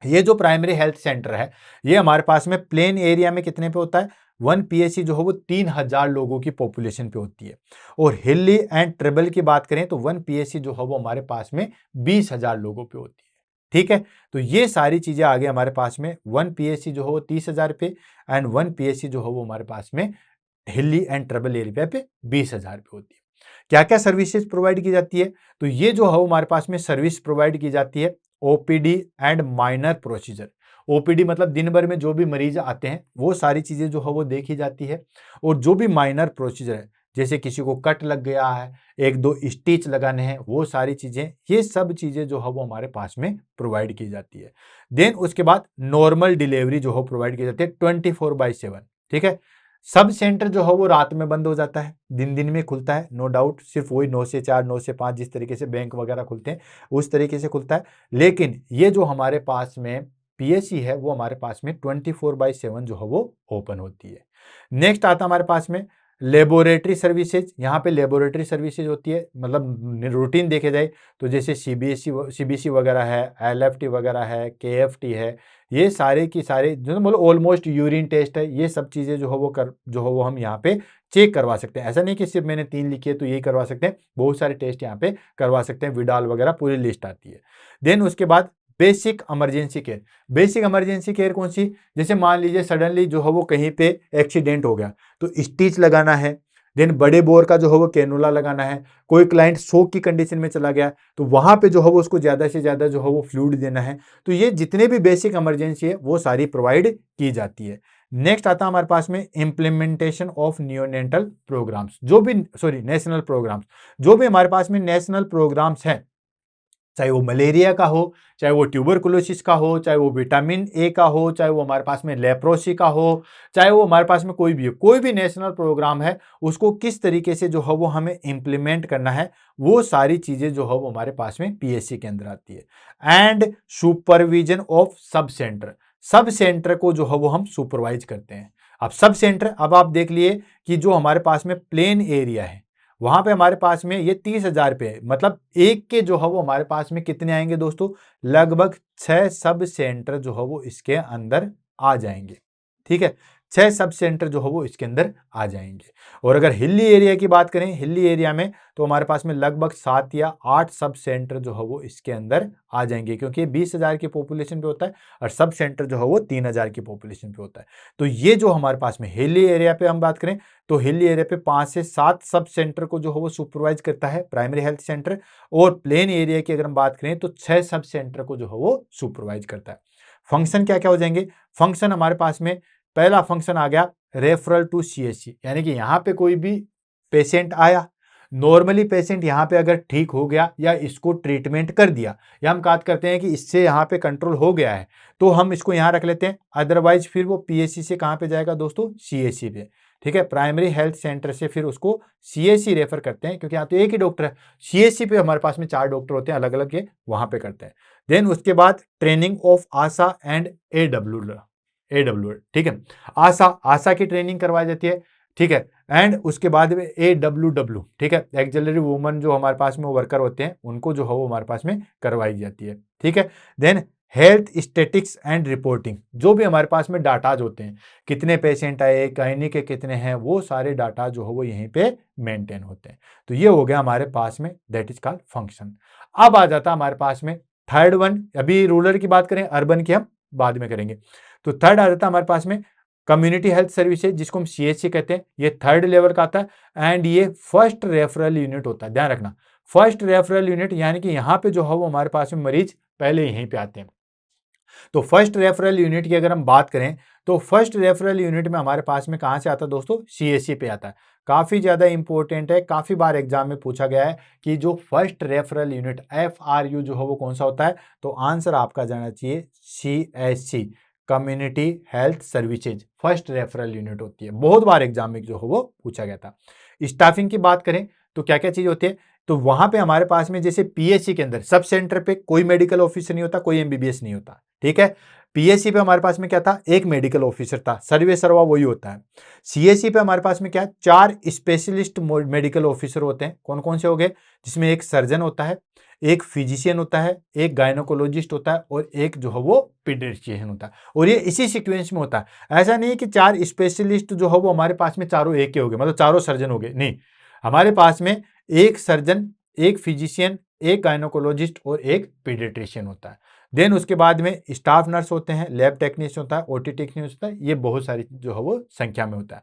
ये जो प्राइमरी हेल्थ सेंटर है ये हमारे पास में प्लेन एरिया में कितने पे होता है? 1 पीएससी जो है वो 3000 लोगों की पॉपुलेशन पे होती है। और हिली एंड ट्रिबल की बात करें तो 1 पीएससी जो है वो हमारे पास में 20,000 लोगों पे होती है। ठीक है, तो ये सारी चीजें आ गई हमारे पास में। 1 पीएससी जो है वो 30,000 पे एंड 1 पीएससी जो है वो हमारे पास में हिली एंड ट्रिबल एरिया पे 20,000 पे होती है। क्या क्या सर्विसेज प्रोवाइड की जाती है? तो ये जो है हमारे पास में सर्विस प्रोवाइड की जाती है OPD and minor procedure. OPD मतलब दिन भर में जो भी मरीज आते हैं वो सारी चीजें जो है वो देखी जाती है। और जो भी माइनर प्रोसीजर है, जैसे किसी को कट लग गया है, एक दो स्टिच लगाने हैं, वो सारी चीजें, ये सब चीजें जो है वो हमारे पास में प्रोवाइड की जाती है। देन उसके बाद नॉर्मल डिलीवरी जो है प्रोवाइड की जाती है 24/7। ठीक है, सब सेंटर जो है वो रात में बंद हो जाता है, दिन दिन में खुलता है, नो डाउट, सिर्फ वही 9 से 4, 9 से 5 जिस तरीके से बैंक वगैरह खुलते हैं उस तरीके से खुलता है। लेकिन ये जो हमारे पास में पीएससी है वो हमारे पास में 24/7 जो है वो ओपन होती है। नेक्स्ट आता हमारे पास में लेबोरेटरी सर्विसेज। यहाँ पे लेबोरेटरी सर्विसेज होती है, मतलब रूटीन देखे जाए तो जैसे सीबीसी वगैरह है, एलएफटी वगैरह है, केएफटी है, ये सारे की सारे जो मतलब ऑलमोस्ट यूरिन टेस्ट है, ये सब चीजें जो है वो हम यहाँ पे चेक करवा सकते हैं। ऐसा नहीं कि सिर्फ मैंने 3 लिखी है तो यही करवा सकते हैं, बहुत सारे टेस्ट यहाँ पे करवा सकते हैं, विडाल वगैरह पूरी लिस्ट आती है। देन उसके बाद basic emergency care. Basic emergency care कौन सी? जैसे मान लीजिए सडनली जो है वो कहीं पे एक्सीडेंट हो गया तो स्टिच लगाना है, देन बड़े बोर का जो है वो कैनुला लगाना है। कोई क्लाइंट शोक की कंडीशन में चला गया तो वहां पे जो है वो उसको ज्यादा से ज्यादा जो है वो फ्लूइड देना है। तो ये जितने भी बेसिक इमरजेंसी है वो सारी प्रोवाइड की जाती है। नेक्स्ट आता है हमारे पास में इम्प्लीमेंटेशन ऑफ नियोनेटल प्रोग्राम्स, जो भी नेशनल प्रोग्राम्स, जो भी हमारे पास में नेशनल प्रोग्राम्स हैं, चाहे वो मलेरिया का हो, चाहे वो ट्यूबरकुलोसिस का हो, चाहे वो विटामिन ए का हो, चाहे वो हमारे पास में लेप्रोसी का हो, चाहे वो हमारे पास में कोई भी हो, कोई भी नेशनल प्रोग्राम है उसको किस तरीके से जो है वो हमें इंप्लीमेंट करना है, वो सारी चीजें जो है वो हमारे पास में पीएससी के अंदर आती है। And supervision of sub centre, sub centre को जो है वो हम सुपरवाइज करते हैं। अब सब सेंटर, अब आप देख लिए कि जो हमारे पास में प्लेन एरिया है वहां पे हमारे पास में ये 30,000 पे है, मतलब एक के जो है वो हमारे पास में कितने आएंगे दोस्तों? लगभग 6 सब सेंटर जो है वो इसके अंदर आ जाएंगे। ठीक है, 6 सब सेंटर जो है वो इसके अंदर आ जाएंगे। और अगर हिली एरिया की बात करें, हिली एरिया में तो हमारे पास में लगभग 7 या 8 सब सेंटर जो है वो इसके अंदर आ जाएंगे, क्योंकि 20,000 की पॉपुलेशन पे होता है और सब सेंटर जो है वो 3,000 की पॉपुलेशन पे होता है। तो ये जो हमारे पास में हिली एरिया पे हम बात करें तो हिली एरिया पे 5 से 7 सब सेंटर को जो है वो सुपरवाइज करता है प्राइमरी हेल्थ सेंटर। और प्लेन एरिया की अगर हम बात करें तो 6 सब सेंटर को जो है वो सुपरवाइज करता है। फंक्शन क्या क्या हो जाएंगे? फंक्शन हमारे पास में पहला फंक्शन आ गया रेफरल टू सीएचसी, यानी कि यहां पे कोई भी पेशेंट आया, नॉर्मली पेशेंट यहां पे अगर ठीक हो गया या इसको ट्रीटमेंट कर दिया, या हम बात करते हैं कि इससे यहां पे कंट्रोल हो गया है, तो हम इसको यहां रख लेते हैं। अदरवाइज फिर वो पीएचसी से कहां पे जाएगा दोस्तों? सीएचसी पे। ठीक है, प्राइमरी हेल्थ सेंटर से फिर उसको सीएचसी रेफर करते हैं, क्योंकि यहाँ तो एक ही डॉक्टर है। सीएचसी पे हमारे पास में 4 डॉक्टर होते हैं अलग अलग के, वहां पे करते हैं। देन उसके बाद ट्रेनिंग ऑफ आशा एंड एडब्ल्यू, ठीक है, आशा, आशा की ट्रेनिंग करवाई जाती है। ठीक है, एंड उसके बाद में AWW, ठीक है, एक्सिलरी वुमन जो हमारे पास में वर्कर होते हैं उनको जो है वो हमारे पास में करवाई जाती है। ठीक है, then health statics and reporting, जो भी हमारे पास में डाटाज होते हैं, कितने पेशेंट आए, गायनी के कितने हैं, वो सारे डाटा जो है वो यहीं पे मेंटेन होते हैं। तो ये हो गया हमारे पास में, दैट इज कॉल्ड फंक्शन। अब आ जाता हमारे पास में थर्ड वन, अभी रूरल की बात करें, अर्बन की हम बाद में करेंगे। तो थर्ड आ जाता हमारे पास में कम्युनिटी हेल्थ सर्विसेज, जिसको हम सीएचसी कहते हैं। ये थर्ड लेवल का आता है एंड ये फर्स्ट रेफरल यूनिट होता है, ध्यान रखना, फर्स्ट रेफरल यूनिट, यानी कि यहाँ पे जो है वो हमारे पास में मरीज पहले यहीं पे आते हैं। तो फर्स्ट रेफरल यूनिट की अगर हम बात करें तो फर्स्ट रेफरल यूनिट में हमारे पास में कहां से आता है दोस्तों? सीएचसी पे आता है। काफी ज्यादा इंपॉर्टेंट है, काफी बार एग्जाम में पूछा गया है कि जो फर्स्ट रेफरल यूनिट FRU जो है वो कौन सा होता है? तो आंसर आपका जाना चाहिए CHC, community health services, first referral unit होती है। बहुत बार एग्जाम में जो है वो पूछा गया था। स्टाफिंग की बात करें तो क्या क्या चीज होती है? तो वहां पे हमारे पास में जैसे पीएचसी के अंदर सब सेंटर पे कोई मेडिकल ऑफिसर नहीं होता, कोई एमबीबीएस नहीं होता। ठीक है, पीएचसी पे हमारे पास में क्या था? एक मेडिकल ऑफिसर था, सर्वे सर्वा वही होता है। सीएचसी पे हमारे पास में क्या है? 4 स्पेशलिस्ट मेडिकल ऑफिसर होते हैं। कौन कौन से हो गए? जिसमें एक सर्जन होता है, एक फिजिशियन होता है, एक गायनोकोलॉजिस्ट होता है और एक जो है वो पीडियाट्रिशियन होता है। और ये इसी सीक्वेंस में होता है। ऐसा नहीं है कि 4 स्पेशलिस्ट जो है वो हमारे पास में चारों एक के हो गए, मतलब चारों सर्जन हो गए, नहीं। हमारे पास में एक सर्जन, एक फिजिशियन, एक गायनोकोलॉजिस्ट और एक पीडियाट्रिशियन होता है। देन उसके बाद में स्टाफ नर्स होते हैं, लैब टेक्नीशियन होता है, ओटी टेक्नीशियन होता है, ये बहुत सारी जो है वो संख्या में होता है।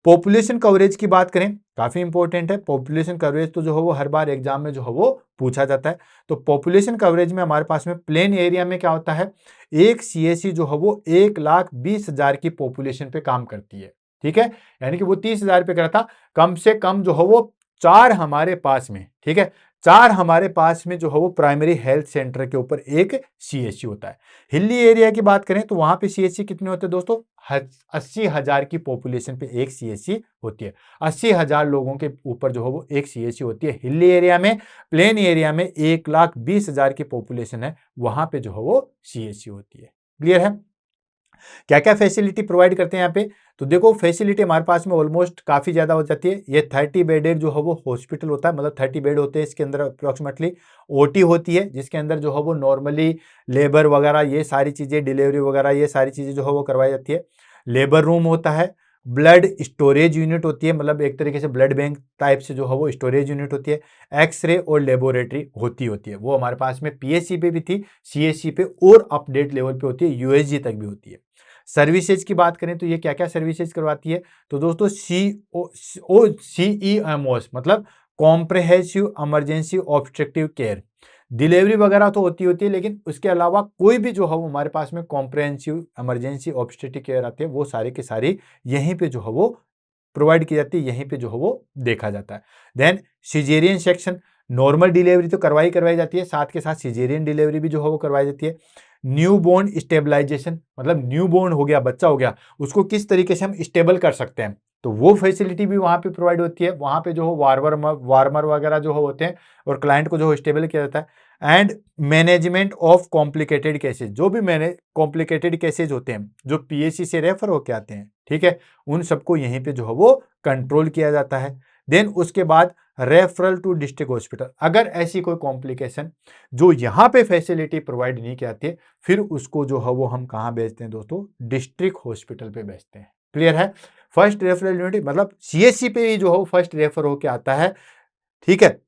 पॉपुलेशन कवरेज की बात करें, काफी इंपॉर्टेंट है पॉपुलेशन कवरेज, तो जो है वो हर बार एग्जाम में जो है वो पूछा जाता है। तो पॉपुलेशन कवरेज में हमारे पास में प्लेन एरिया में क्या होता है? एक सीएचसी जो है वो 1,20,000 की पॉपुलेशन पे काम करती है। ठीक है, यानी कि वो 30,000 पे करता, कम से कम जो है वो 4 हमारे पास में, ठीक है, 4 हमारे पास में जो है वो प्राइमरी हेल्थ सेंटर के ऊपर एक सीएचसी होता है। हिली एरिया की बात करें तो वहां पे सीएचसी कितने होते हैं दोस्तों? 80,000 की पॉपुलेशन पे एक सीएचसी होती है। 80,000 लोगों के ऊपर जो है वो एक सीएचसी होती है हिली एरिया में। प्लेन एरिया में 1,20,000 की पॉपुलेशन है, वहां पे जो है वो सीएचसी होती है। क्लियर है? क्या क्या फैसिलिटी प्रोवाइड करते हैं यहाँ पे? तो देखो फैसिलिटी हमारे पास में ऑलमोस्ट काफी ज्यादा हो जाती है। ये 30 बेडेड जो है वो हॉस्पिटल होता है, मतलब 30 बेड होते हैं इसके अंदर अप्रोक्सीमेटली। ओटी होती है जिसके अंदर जो है वो नॉर्मली लेबर वगैरह ये सारी चीजें, डिलीवरी वगैरह ये सारी चीजें जो है वो करवाई जाती है। लेबर रूम होता है, ब्लड स्टोरेज यूनिट होती है, मतलब एक तरीके से ब्लड बैंक टाइप से जो है वो स्टोरेज यूनिट होती है। एक्सरे और लेबोरेटरी होती है, वो हमारे पास में पीएससी पे भी थी, सीएससी पे और अपडेट लेवल पे होती है, यूएसजी तक भी होती है। सर्विसेज की बात करें तो ये क्या क्या सर्विसेज करवाती है, तो दोस्तों CEMOS मतलब comprehensive emergency obstructive care, delivery वगैरह तो होती है, लेकिन उसके अलावा कोई भी जो है वो हमारे पास में कॉम्प्रहेंसिव इमरजेंसी ऑब्स्ट्रक्टिव केयर आती है, वो सारी की सारी यहीं पे जो है वो प्रोवाइड की जाती है, यहीं पे जो है वो देखा जाता है। Then caesarean section, normal delivery तो करवाई जाती है, साथ के साथ सिजेरियन डिलीवरी भी जो है वो करवाई जाती है। न्यूबॉर्न स्टेबलाइजेशन, मतलब न्यूबॉर्न हो गया, बच्चा हो गया, उसको किस तरीके से हम स्टेबल कर सकते हैं, तो वो फैसिलिटी भी वहां पे प्रोवाइड होती है। वहां पे जो हो वार्मर वगैरह जो होते हैं और क्लाइंट को जो हो स्टेबल किया जाता है। And management of complicated cases, जो भी मैंने कॉम्प्लिकेटेड केसेज होते हैं जो पीएससी से रेफर होके आते हैं, ठीक है, उन सबको यहीं पे जो है वो कंट्रोल किया जाता है। देन उसके बाद रेफरल टू डिस्ट्रिक्ट हॉस्पिटल, अगर ऐसी कोई कॉम्प्लिकेशन जो यहाँ पे फैसिलिटी प्रोवाइड नहीं की जाती है, फिर उसको जो है वो हम कहाँ भेजते हैं दोस्तों, डिस्ट्रिक्ट हॉस्पिटल पे भेजते हैं। क्लियर है? फर्स्ट रेफरल यूनिट मतलब सीएससी पे ही जो है फर्स्ट रेफर होके आता है, ठीक है,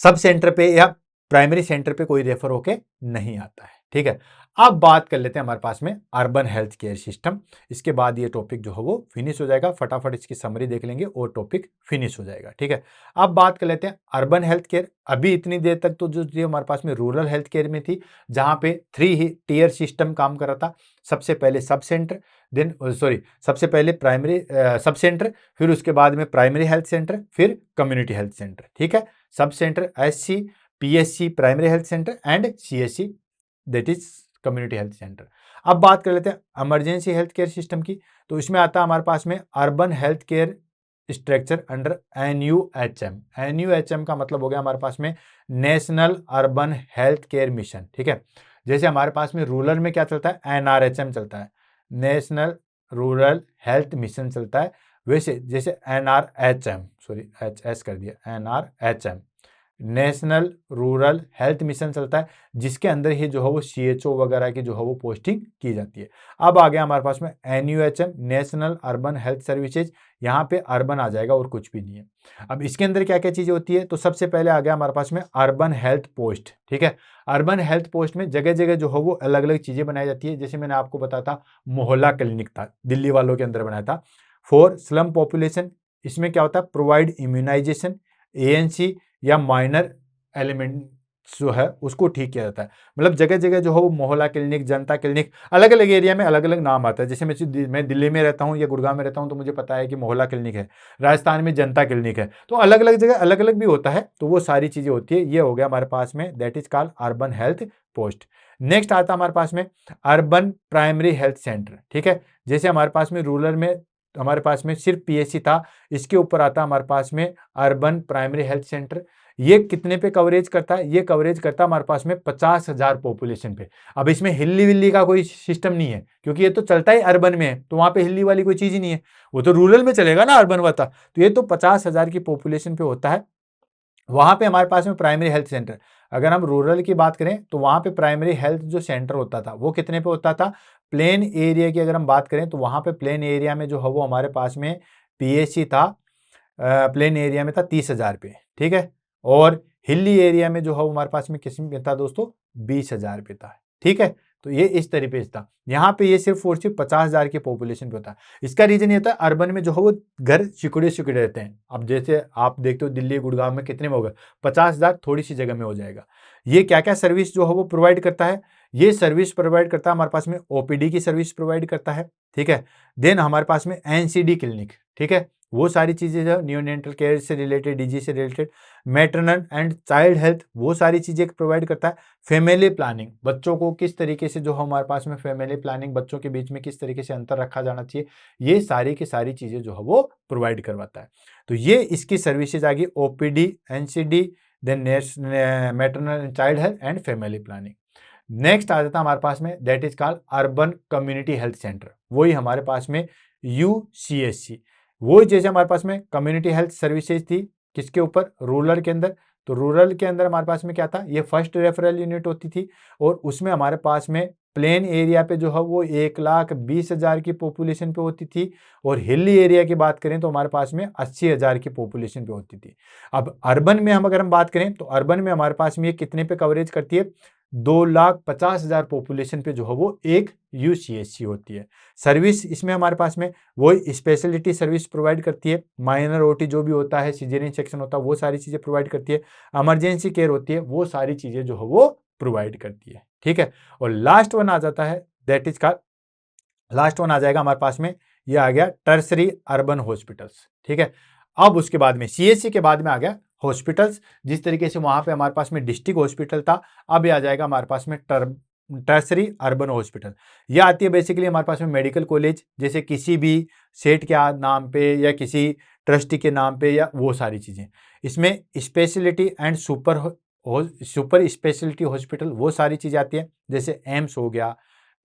सब सेंटर पे या प्राइमरी सेंटर पे कोई रेफर होके नहीं आता है, ठीक है। अब बात कर लेते हैं हमारे पास में अर्बन हेल्थ केयर सिस्टम, इसके बाद ये टॉपिक जो है वो फिनिश हो जाएगा, फटाफट इसकी समरी देख लेंगे और टॉपिक फिनिश हो जाएगा, ठीक है। अब बात कर लेते हैं अर्बन हेल्थ केयर। अभी इतनी देर तक तो जो हमारे पास में रूरल हेल्थ केयर में थी, जहां पे 3 टीयर सिस्टम काम कर रहा था। सबसे पहले सब सेंटर, देन सॉरी सबसे पहले प्राइमरी सब सेंटर, फिर उसके बाद में प्राइमरी हेल्थ सेंटर, फिर कम्युनिटी हेल्थ सेंटर, ठीक है। Sub centre SC, PSC primary health centre and CSC that is community health centre. अब बात कर लेते हैं इमरजेंसी हेल्थ केयर सिस्टम की, तो इसमें आता है हमारे पास में urban health care structure under NUHM. NUHM का मतलब हो गया हमारे पास में national urban health care mission, ठीक है। जैसे हमारे पास में रूरल में क्या चलता है, एनआरएचएम चलता है, नेशनल रूरल हेल्थ मिशन चलता है, वैसे जैसे एनआरएचएम, सॉरी एच एस कर दिया, NRHM national rural health mission चलता है, जिसके अंदर ही जो है वो सीएचओ वगैरह की जो है वो पोस्टिंग की जाती है। अब आ गया हमारे पास में NUHM national urban health services, यहाँ पे अर्बन आ जाएगा और कुछ भी नहीं है। अब इसके अंदर क्या क्या चीजें होती है, तो सबसे पहले आ गया हमारे पास में अर्बन हेल्थ पोस्ट, ठीक है। अर्बन हेल्थ पोस्ट में जगह जगह जो है वो अलग अलग चीजें बनाई जाती है, जैसे मैंने आपको बताया था मोहल्ला क्लिनिक था, दिल्ली वालों के अंदर बनाया था। फॉर स्लम पॉपुलेशन, इसमें क्या होता है, प्रोवाइड इम्यूनाइजेशन, एएनसी या माइनर एलिमेंट जो है उसको ठीक किया जाता है। मतलब जगह जगह जो है वो मोहल्ला क्लिनिक, जनता क्लिनिक, अलग अलग एरिया में अलग अलग नाम आता है। जैसे मैं दिल्ली में रहता हूँ या गुड़गांव में रहता हूँ तो मुझे पता है कि मोहल्ला क्लिनिक है, राजस्थान में जनता क्लिनिक है, तो अलग अलग जगह अलग अलग भी होता है, तो वो सारी चीजें होती है। ये हो गया हमारे पास में that is called urban health post. Next आता है हमारे पास में अर्बन प्राइमरी हेल्थ सेंटर, ठीक है। जैसे हमारे पास में रूरल में हमारे पास में सिर्फ पीएचसी था, इसके ऊपर आता है हमारे पास में अर्बन प्राइमरी हेल्थ सेंटर। ये कितने पे कवरेज करता है, ये कवरेज करता है हमारे पास में 50,000 पॉपुलेशन पे। अब इसमें हिल्ली विल्ली का कोई सिस्टम नहीं है, क्योंकि ये तो चलता ही अर्बन में है, तो वहां पे हिल्ली वाली कोई चीज ही नहीं है, वो तो रूरल में चलेगा ना अर्बन वाला। तो ये तो 50,000 की पॉपुलेशन पे होता है। वहां पे हमारे पास में प्राइमरी हेल्थ सेंटर, अगर हम रूरल की बात करें तो वहां पे प्राइमरी हेल्थ जो सेंटर होता था वो कितने पे होता था, प्लेन एरिया की अगर हम बात करें तो वहां पे प्लेन एरिया में जो है वो हमारे पास में पीएचसी था, प्लेन एरिया में था 30,000 पे, ठीक है। और हिली एरिया में जो है हमारे पास में किस में था दोस्तों, 20,000 पे था, ठीक है। तो ये इस तरीके से था, यहाँ पे ये सिर्फ और सिर्फ 50,000 की पॉपुलेशन पे होता है। इसका रीजन ये था अर्बन में जो है वो घर सिकुड़े सिकुड़े रहते हैं। अब जैसे आप देखते हो दिल्ली गुड़गांव में कितने में होगा, 50,000 थोड़ी सी जगह में हो जाएगा। ये क्या क्या सर्विस जो है वो प्रोवाइड करता है, ये सर्विस प्रोवाइड करता है हमारे पास में ओपीडी की सर्विस प्रोवाइड करता है, ठीक है। देन हमारे पास में एनसीडी क्लिनिक, ठीक है, वो सारी चीजें जो न्यूनेंटल केयर से रिलेटेड, डीजी से related, maternal and child health, वो सारी चीजें प्रोवाइड करता है। फैमिली प्लानिंग, बच्चों को किस तरीके से जो हमारे पास में फैमिली प्लानिंग, बच्चों के बीच में किस तरीके से अंतर रखा जाना चाहिए, ये सारी की सारी चीजें जो है वो प्रोवाइड करवाता है। तो ये इसकी सर्विसेज आ गई OPD, NCD, then maternal and child health and family planning. Next आ जाता है हमारे पास में that is called urban community health centre, वही हमारे पास में यूसीएससी। वो जैसे हमारे पास में कम्युनिटी हेल्थ सर्विसेज थी किसके ऊपर, रूरल के अंदर, तो रूरल के अंदर हमारे पास में क्या था, ये फर्स्ट रेफरल यूनिट होती थी और उसमें हमारे पास में प्लेन एरिया पे जो है वो 1,20,000 की पॉपुलेशन पे होती थी और हिली एरिया की बात करें तो हमारे पास में 80,000 की पॉपुलेशन पे होती थी। अब अर्बन में अगर हम बात करें तो अर्बन में हमारे पास में ये कितने पे कवरेज करती है, 2,50,000 पॉपुलेशन पे जो है वो एक यूसीएससी होती है। सर्विस इसमें हमारे पास में वही स्पेशलिटी सर्विस प्रोवाइड करती है, माइनर ओटी जो भी होता है, सिजेरियन सेक्शन होता है, वो सारी चीजें प्रोवाइड करती है, इमरजेंसी केयर होती है, वो सारी चीजें जो है वो प्रोवाइड करती है। ठीक है, और लास्ट वन आ जाता है, दैट इज का लास्ट वन आ जाएगा हमारे पास में, ये आ गया टर्सरी अर्बन हॉस्पिटल्स। ठीक है, अब उसके बाद में सीएससी के बाद में आ गया हॉस्पिटल्स। जिस तरीके से वहां पे हमारे पास में डिस्ट्रिक्ट हॉस्पिटल था, अब ये आ जाएगा हमारे पास में टर्सरी अर्बन हॉस्पिटल। ये आती है बेसिकली हमारे पास में मेडिकल कॉलेज, जैसे किसी भी सेठ के नाम पे या किसी ट्रस्टी के नाम पे, या वो सारी चीजें। इसमें speciality and super speciality hospital वो सारी चीजें आती है, जैसे एम्स हो गया,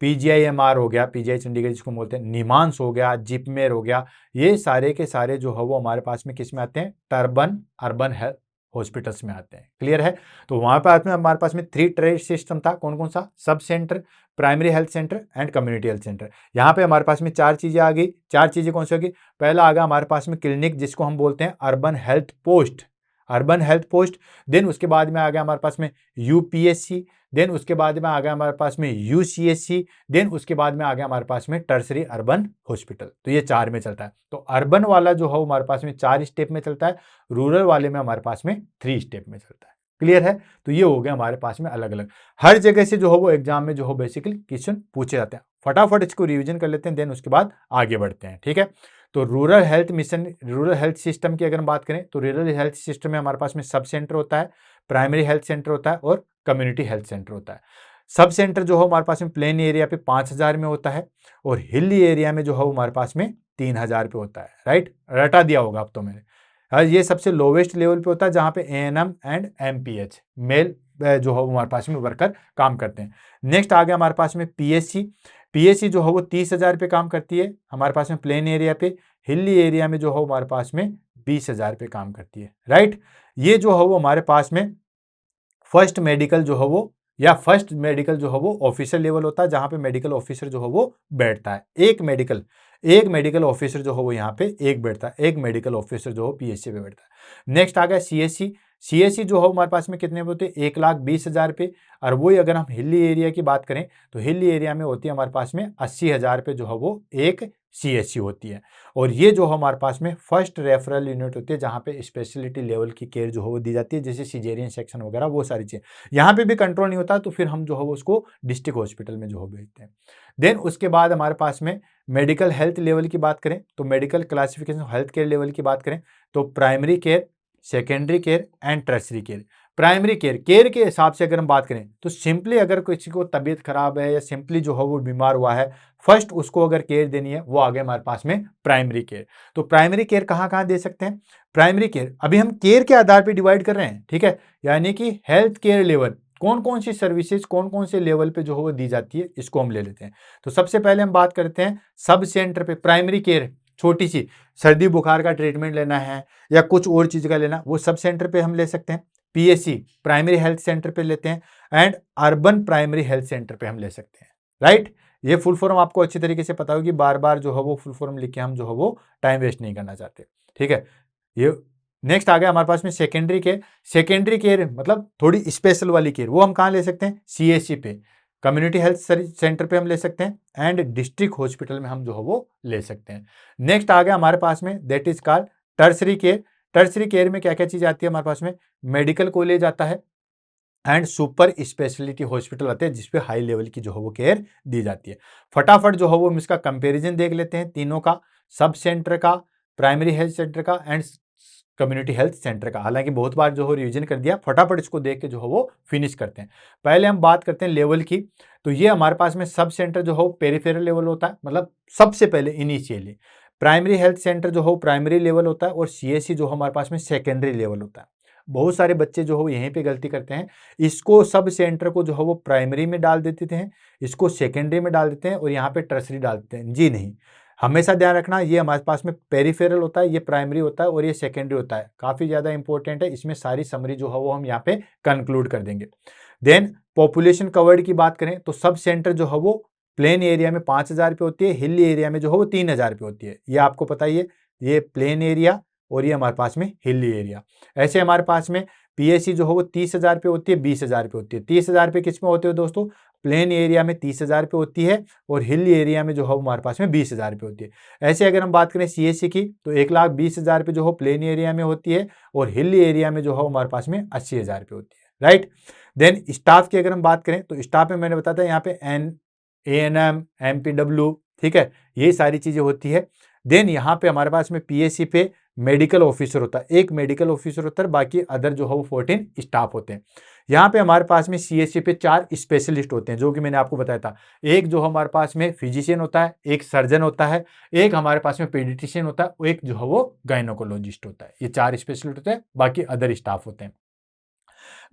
पीजीआईएमआर हो गया, पीजीआई चंडीगढ़ जिसको बोलते हैं, निमांस हो गया, जिपमेर हो गया, ये सारे के सारे जो है वो हमारे पास में किस में आते हैं, टर्बन अर्बन हेल्थ हॉस्पिटल्स में आते हैं। क्लियर है, तो वहां पर हमारे पास में 3 ट्रेड सिस्टम था, कौन कौन सा, sub centre, primary health centre and community health centre. यहाँ पे हमारे पास में 4 चीजें आ गई। 4 चीजें कौन सी होगी, पहला आ गया हमारे पास में क्लिनिक, जिसको हम बोलते हैं urban health post, urban health post. Then उसके बाद में आ गया हमारे पास में यूपीएससी, देन उसके बाद में आ गया हमारे पास में यूसीएससी, देन उसके बाद में आ गया हमारे पास में टर्सरी अर्बन हॉस्पिटल। तो ये 4 में चलता है। तो अर्बन वाला जो है हमारे पास में 4 स्टेप में चलता है, रूरल वाले में हमारे पास में 3 स्टेप में चलता है। क्लियर है, तो ये हो गया हमारे पास में अलग अलग, हर जगह से जो है वो एग्जाम में जो है बेसिकली क्वेश्चन पूछे जाते हैं। फटाफट इसको रिवीजन कर लेते हैं, देन उसके बाद आगे बढ़ते हैं। ठीक है, तो rural health mission, rural health system की अगर हम बात करें तो रूरल हेल्थ सिस्टम में हमारे पास में सब सेंटर होता है, प्राइमरी हेल्थ सेंटर होता है और कम्युनिटी हेल्थ सेंटर होता है। सब सेंटर जो है हमारे पास में प्लेन एरिया पे 5,000 में होता है और हिली एरिया में जो है हमारे पास में 3,000 पे होता है। राइट, रटा दिया होगा अब तो मैंने। ये सबसे लोवेस्ट लेवल पे होता है जहां पे एएनएम एंड एमपीएच मेल जो है हमारे पास में वर्कर काम करते हैं। नेक्स्ट आ गया हमारे पास में पीएससी। पीएससी जो है वो 30,000 पे काम करती है हमारे पास में प्लेन एरिया पे, हिली एरिया में जो है हमारे पास में 20,000 पे काम करती है। राइट, ये जो है वो हमारे पास में फर्स्ट मेडिकल जो है वो, या फर्स्ट मेडिकल जो है वो ऑफिसर लेवल होता है, जहां पे मेडिकल ऑफिसर जो है वो बैठता है। एक मेडिकल ऑफिसर जो है वो यहाँ पे एक बैठता है, एक मेडिकल ऑफिसर जो है पीएससी पे बैठता है। नेक्स्ट आ गया सीएससी। सीएससी जो है हमारे पास में कितने पे होते हैं, 1,20,000 पे। और वही अगर हम हिली एरिया की बात करें तो हिली एरिया में होती है हमारे पास में 80,000 पे जो है वो एक सीएससी होती है। और ये जो हमारे पास में फर्स्ट रेफरल यूनिट होती है, जहाँ पे स्पेशलिटी लेवल की केयर जो है वो दी जाती है, जैसे सिजेरियन सेक्शन वगैरह वो सारी चीजें। यहाँ पे भी कंट्रोल नहीं होता तो फिर हम जो है वो उसको डिस्ट्रिक्ट हॉस्पिटल में जो है भेजते हैं। देन उसके बाद हमारे पास में मेडिकल हेल्थ लेवल की बात करें तो medical classification health care level की बात करें तो primary care, secondary care and tertiary care. Primary care के हिसाब से अगर हम बात करें तो सिंपली अगर किसी को तबीयत खराब है या सिंपली जो है वो बीमार हुआ है, फर्स्ट उसको अगर केयर देनी है वो आ गया हमारे पास में प्राइमरी केयर। तो प्राइमरी केयर कहाँ कहाँ दे सकते हैं, प्राइमरी केयर अभी हम केयर के आधार पर डिवाइड कर रहे हैं। ठीक है, यानी कि हेल्थ केयर लेवल कौन कौन सी सर्विसेज कौन कौन से लेवल पे जो है वो दी जाती है, इसको हम ले लेते हैं। तो सबसे पहले हम बात करते हैं सब सेंटर पे प्राइमरी केयर, छोटी सी सर्दी बुखार का ट्रीटमेंट लेना है या कुछ और चीज का लेना, वो सब सेंटर पे हम ले सकते हैं। पीएससी प्राइमरी हेल्थ सेंटर पे लेते हैं and urban primary health centre पे हम ले सकते हैं। राइट, ये फुल फॉर्म आपको अच्छी तरीके से पता होगी, बार बार जो है वो फुल फॉर्म लिख के हम जो है वो टाइम वेस्ट नहीं करना चाहते। ठीक है, ये नेक्स्ट आ गया हमारे पास में सेकेंडरी केयर। सेकेंडरी केयर मतलब थोड़ी स्पेशल वाली केयर, वो हम कहाँ ले सकते हैं, सीएससी पे, कम्युनिटी हेल्थ सेंटर पे हम ले सकते हैं एंड डिस्ट्रिक्ट हॉस्पिटल में हम जो है वो ले सकते हैं। नेक्स्ट आ गया हमारे पास में that is called tertiary care. Tertiary care में क्या क्या चीज आती है हमारे पास में, मेडिकल कॉलेज आता है एंड सुपर स्पेशलिटी हॉस्पिटल आते हैं, जिसपे हाई लेवल की जो है वो केयर दी जाती है। फटाफट जो है वो हम इसका कंपैरिजन देख लेते हैं तीनों का, सब सेंटर का, प्राइमरी हेल्थ सेंटर का एंड कम्युनिटी हेल्थ सेंटर का। हालांकि बहुत बार जो हो रिवीजन कर दिया, फटाफट इसको देख के जो है वो फिनिश करते हैं। पहले हम बात करते हैं लेवल की, तो ये हमारे पास में सब सेंटर जो हो पेरिफेरल लेवल होता है, मतलब सबसे पहले इनिशियली। प्राइमरी हेल्थ सेंटर जो हो प्राइमरी लेवल होता है और सीएससी जो हमारे पास में सेकेंडरी लेवल होता है। बहुत सारे बच्चे जो हो यहीं पे गलती करते हैं, इसको सब सेंटर को जो है वो प्राइमरी में डाल देते हैं, इसको सेकेंडरी में डाल देते हैं और यहाँ पे टर्सरी डाल देते हैं। जी नहीं, हमेशा ध्यान रखना, ये हमारे पास में पेरिफेरल होता है, ये प्राइमरी होता है और ये सेकेंडरी होता है। काफी ज्यादा इंपॉर्टेंट है, इसमें सारी समरी जो है वो हम यहाँ पे कंक्लूड कर देंगे। देन पॉपुलेशन कवर्ड की बात करें तो सब सेंटर जो है वो प्लेन एरिया में 5,000 पे होती है, हिल एरिया में जो है वो 3,000 पे होती है। ये आपको पता ही है, ये प्लेन एरिया और ये हमारे पास में हिली एरिया। ऐसे हमारे पास में पीएससी जो है वो 30,000 पे होती है, 20,000 पे होती है। 30,000 पे किस में होते हो दोस्तों? प्लेन एरिया में 30,000 पे होती है और हिली एरिया में जो है हमारे पास में 20,000 पे होती है। ऐसे अगर हम बात करें सीएससी की तो 1,20,000 पे जो है प्लेन एरिया में होती है और हिली एरिया में जो है हमारे पास में 80,000 पे होती है, राइट। देन स्टाफ की अगर हम बात करें तो स्टाफ में मैंने बताया था यहाँ पे ANM, MPW, ठीक है, ये सारी चीजें होती है। देन यहाँ पे हमारे पास में पीएससी पे मेडिकल ऑफिसर होता है, एक मेडिकल ऑफिसर होता है, बाकी अदर जो है वो 14 स्टाफ होते हैं। यहाँ पे हमारे पास में सीएससी पे 4 स्पेशलिस्ट होते हैं, जो कि मैंने आपको बताया था। एक जो हमारे पास में फिजिशियन होता है, एक सर्जन होता है, एक हमारे पास में पेडिट्रिशियन होता है, और एक जो है वो गायनोकोलॉजिस्ट होता है। ये 4 स्पेशलिस्ट होते हैं, बाकी अदर स्टाफ होते हैं।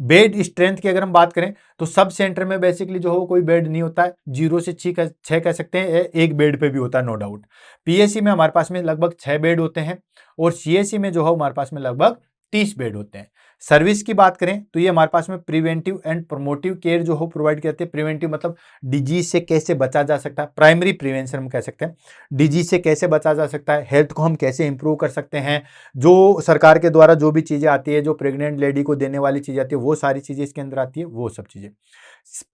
बेड स्ट्रेंथ की अगर हम बात करें तो सब सेंटर में बेसिकली जो हो कोई बेड नहीं होता है, 0 से 6 कह सकते हैं, एक बेड पे भी होता है, नो डाउट। पीएससी में हमारे पास में लगभग 6 बेड होते हैं और सीएससी में जो है हमारे पास में लगभग 30 बेड होते हैं। सर्विस की बात करें तो ये हमारे पास में प्रिवेंटिव एंड प्रोमोटिव केयर जो हो प्रोवाइड करते हैं। प्रिवेंटिव मतलब डिजीज से कैसे बचा जा सकता है, प्राइमरी प्रिवेंशन हम कह सकते हैं। डिजीज से कैसे बचा जा सकता है, हेल्थ को हम कैसे इंप्रूव कर सकते हैं, जो सरकार के द्वारा जो भी चीजें आती है, जो प्रेग्नेंट लेडी को देने वाली चीजें आती है, वो सारी चीजें इसके अंदर आती है, वो सब चीजें।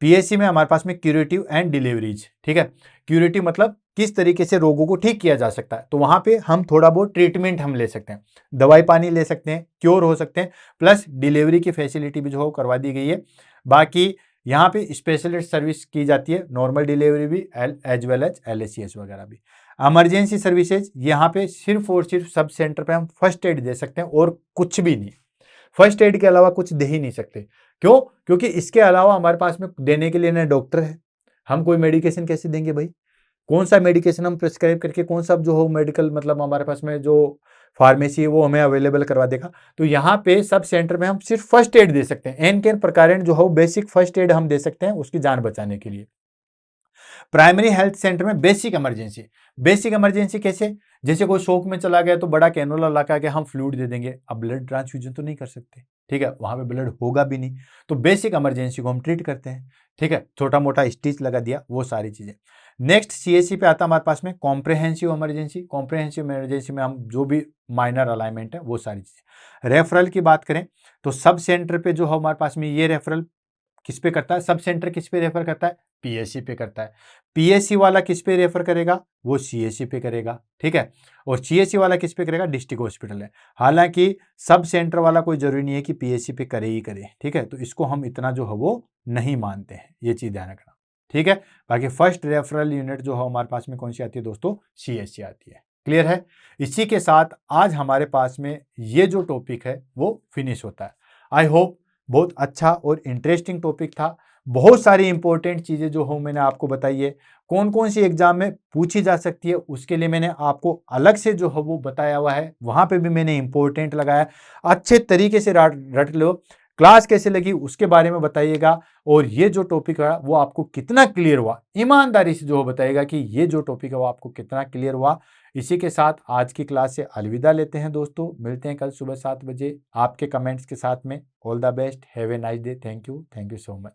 पीएससी में हमारे पास में क्यूरेटिव एंड डिलीवरीज, ठीक है। क्यूरेटिव मतलब किस तरीके से रोगों को ठीक किया जा सकता है, तो वहां पे हम थोड़ा बहुत ट्रीटमेंट हम ले सकते हैं, दवाई पानी ले सकते हैं, क्योर हो सकते हैं, प्लस डिलीवरी की फैसिलिटी भी जो है करवा दी गई है। बाकी यहाँ पे स्पेशलिस्ट सर्विस की जाती है, नॉर्मल डिलीवरी भी एज वेल एज LACS वगैरह भी। इमरजेंसी सर्विसेज यहाँ पे सिर्फ और सिर्फ सब सेंटर पे हम फर्स्ट एड दे सकते हैं और कुछ भी नहीं। फर्स्ट एड के अलावा कुछ दे ही नहीं सकते। क्यों? क्योंकि इसके अलावा हमारे पास में देने के लिए ना डॉक्टर है, हम कोई मेडिकेशन कैसे देंगे भाई? कौन सा मेडिकेशन हम प्रिस्क्राइब करके, कौन सा जो हो मेडिकल मतलब हमारे पास में जो फार्मेसी है वो हमें अवेलेबल करवा देगा? तो यहाँ पे सब सेंटर में हम सिर्फ फर्स्ट एड दे सकते हैं, एन के प्रकार जो हो बेसिक फर्स्ट एड हम दे सकते हैं उसकी जान बचाने के लिए। प्राइमरी हेल्थ सेंटर में बेसिक इमरजेंसी, बेसिक इमरजेंसी कैसे? जैसे कोई शौक में चला गया तो बड़ा कैनोला लगा के हम फ्लूइड दे देंगे, अब ब्लड ट्रांसफ्यूजन तो नहीं कर सकते, ठीक है, वहां पे ब्लड होगा भी नहीं, तो बेसिक इमरजेंसी को हम ट्रीट करते हैं, ठीक है, छोटा मोटा स्टिच लगा दिया, वो सारी चीजें। नेक्स्ट सीएससी पे आता है हमारे पास में कॉम्प्रहेंसिव इमरजेंसी। कॉम्प्रहेंसिव इमरजेंसी में हम जो भी माइनर अलाइनमेंट है वो सारी चीजें। रेफरल की बात करें तो सब सेंटर पे जो है हमारे पास में ये रेफरल किस पे करता है, सब सेंटर किस पे रेफर करता है? पीएससी पे करता है। पीएससी वाला किस पे रेफर करेगा? वो सीएससी पे करेगा, ठीक है। और सीएससी वाला किस पे करेगा? डिस्ट्रिक्ट हॉस्पिटल है। हालांकि सब सेंटर वाला कोई जरूरी नहीं है कि पीएससी पे करे ही करे, ठीक है, तो इसको हम इतना जो है वो नहीं मानते हैं, ये चीज ध्यान रखना, ठीक है। बाकी फर्स्ट रेफरल यूनिट जो है हमारे पास में कौन सी आती है दोस्तों? सीएससी आती है। क्लियर है? इसी के साथ आज हमारे पास में ये जो टॉपिक है वो फिनिश होता है। आई होप बहुत अच्छा और इंटरेस्टिंग टॉपिक था। बहुत सारी इंपॉर्टेंट चीजें जो हो मैंने आपको बताई है, कौन कौन सी एग्जाम में पूछी जा सकती है उसके लिए मैंने आपको अलग से जो है वो बताया हुआ है, वहां पे भी मैंने इंपॉर्टेंट लगाया। अच्छे तरीके से रट लो। क्लास कैसे लगी उसके बारे में बताइएगा, और ये जो टॉपिक है वो आपको कितना क्लियर हुआ, ईमानदारी से जो बताइएगा कि ये जो टॉपिक है वो आपको कितना क्लियर हुआ। इसी के साथ आज की क्लास से अलविदा लेते हैं दोस्तों, मिलते हैं कल सुबह 7 बजे आपके कमेंट्स के साथ में। All the best, have a nice day, thank you so much.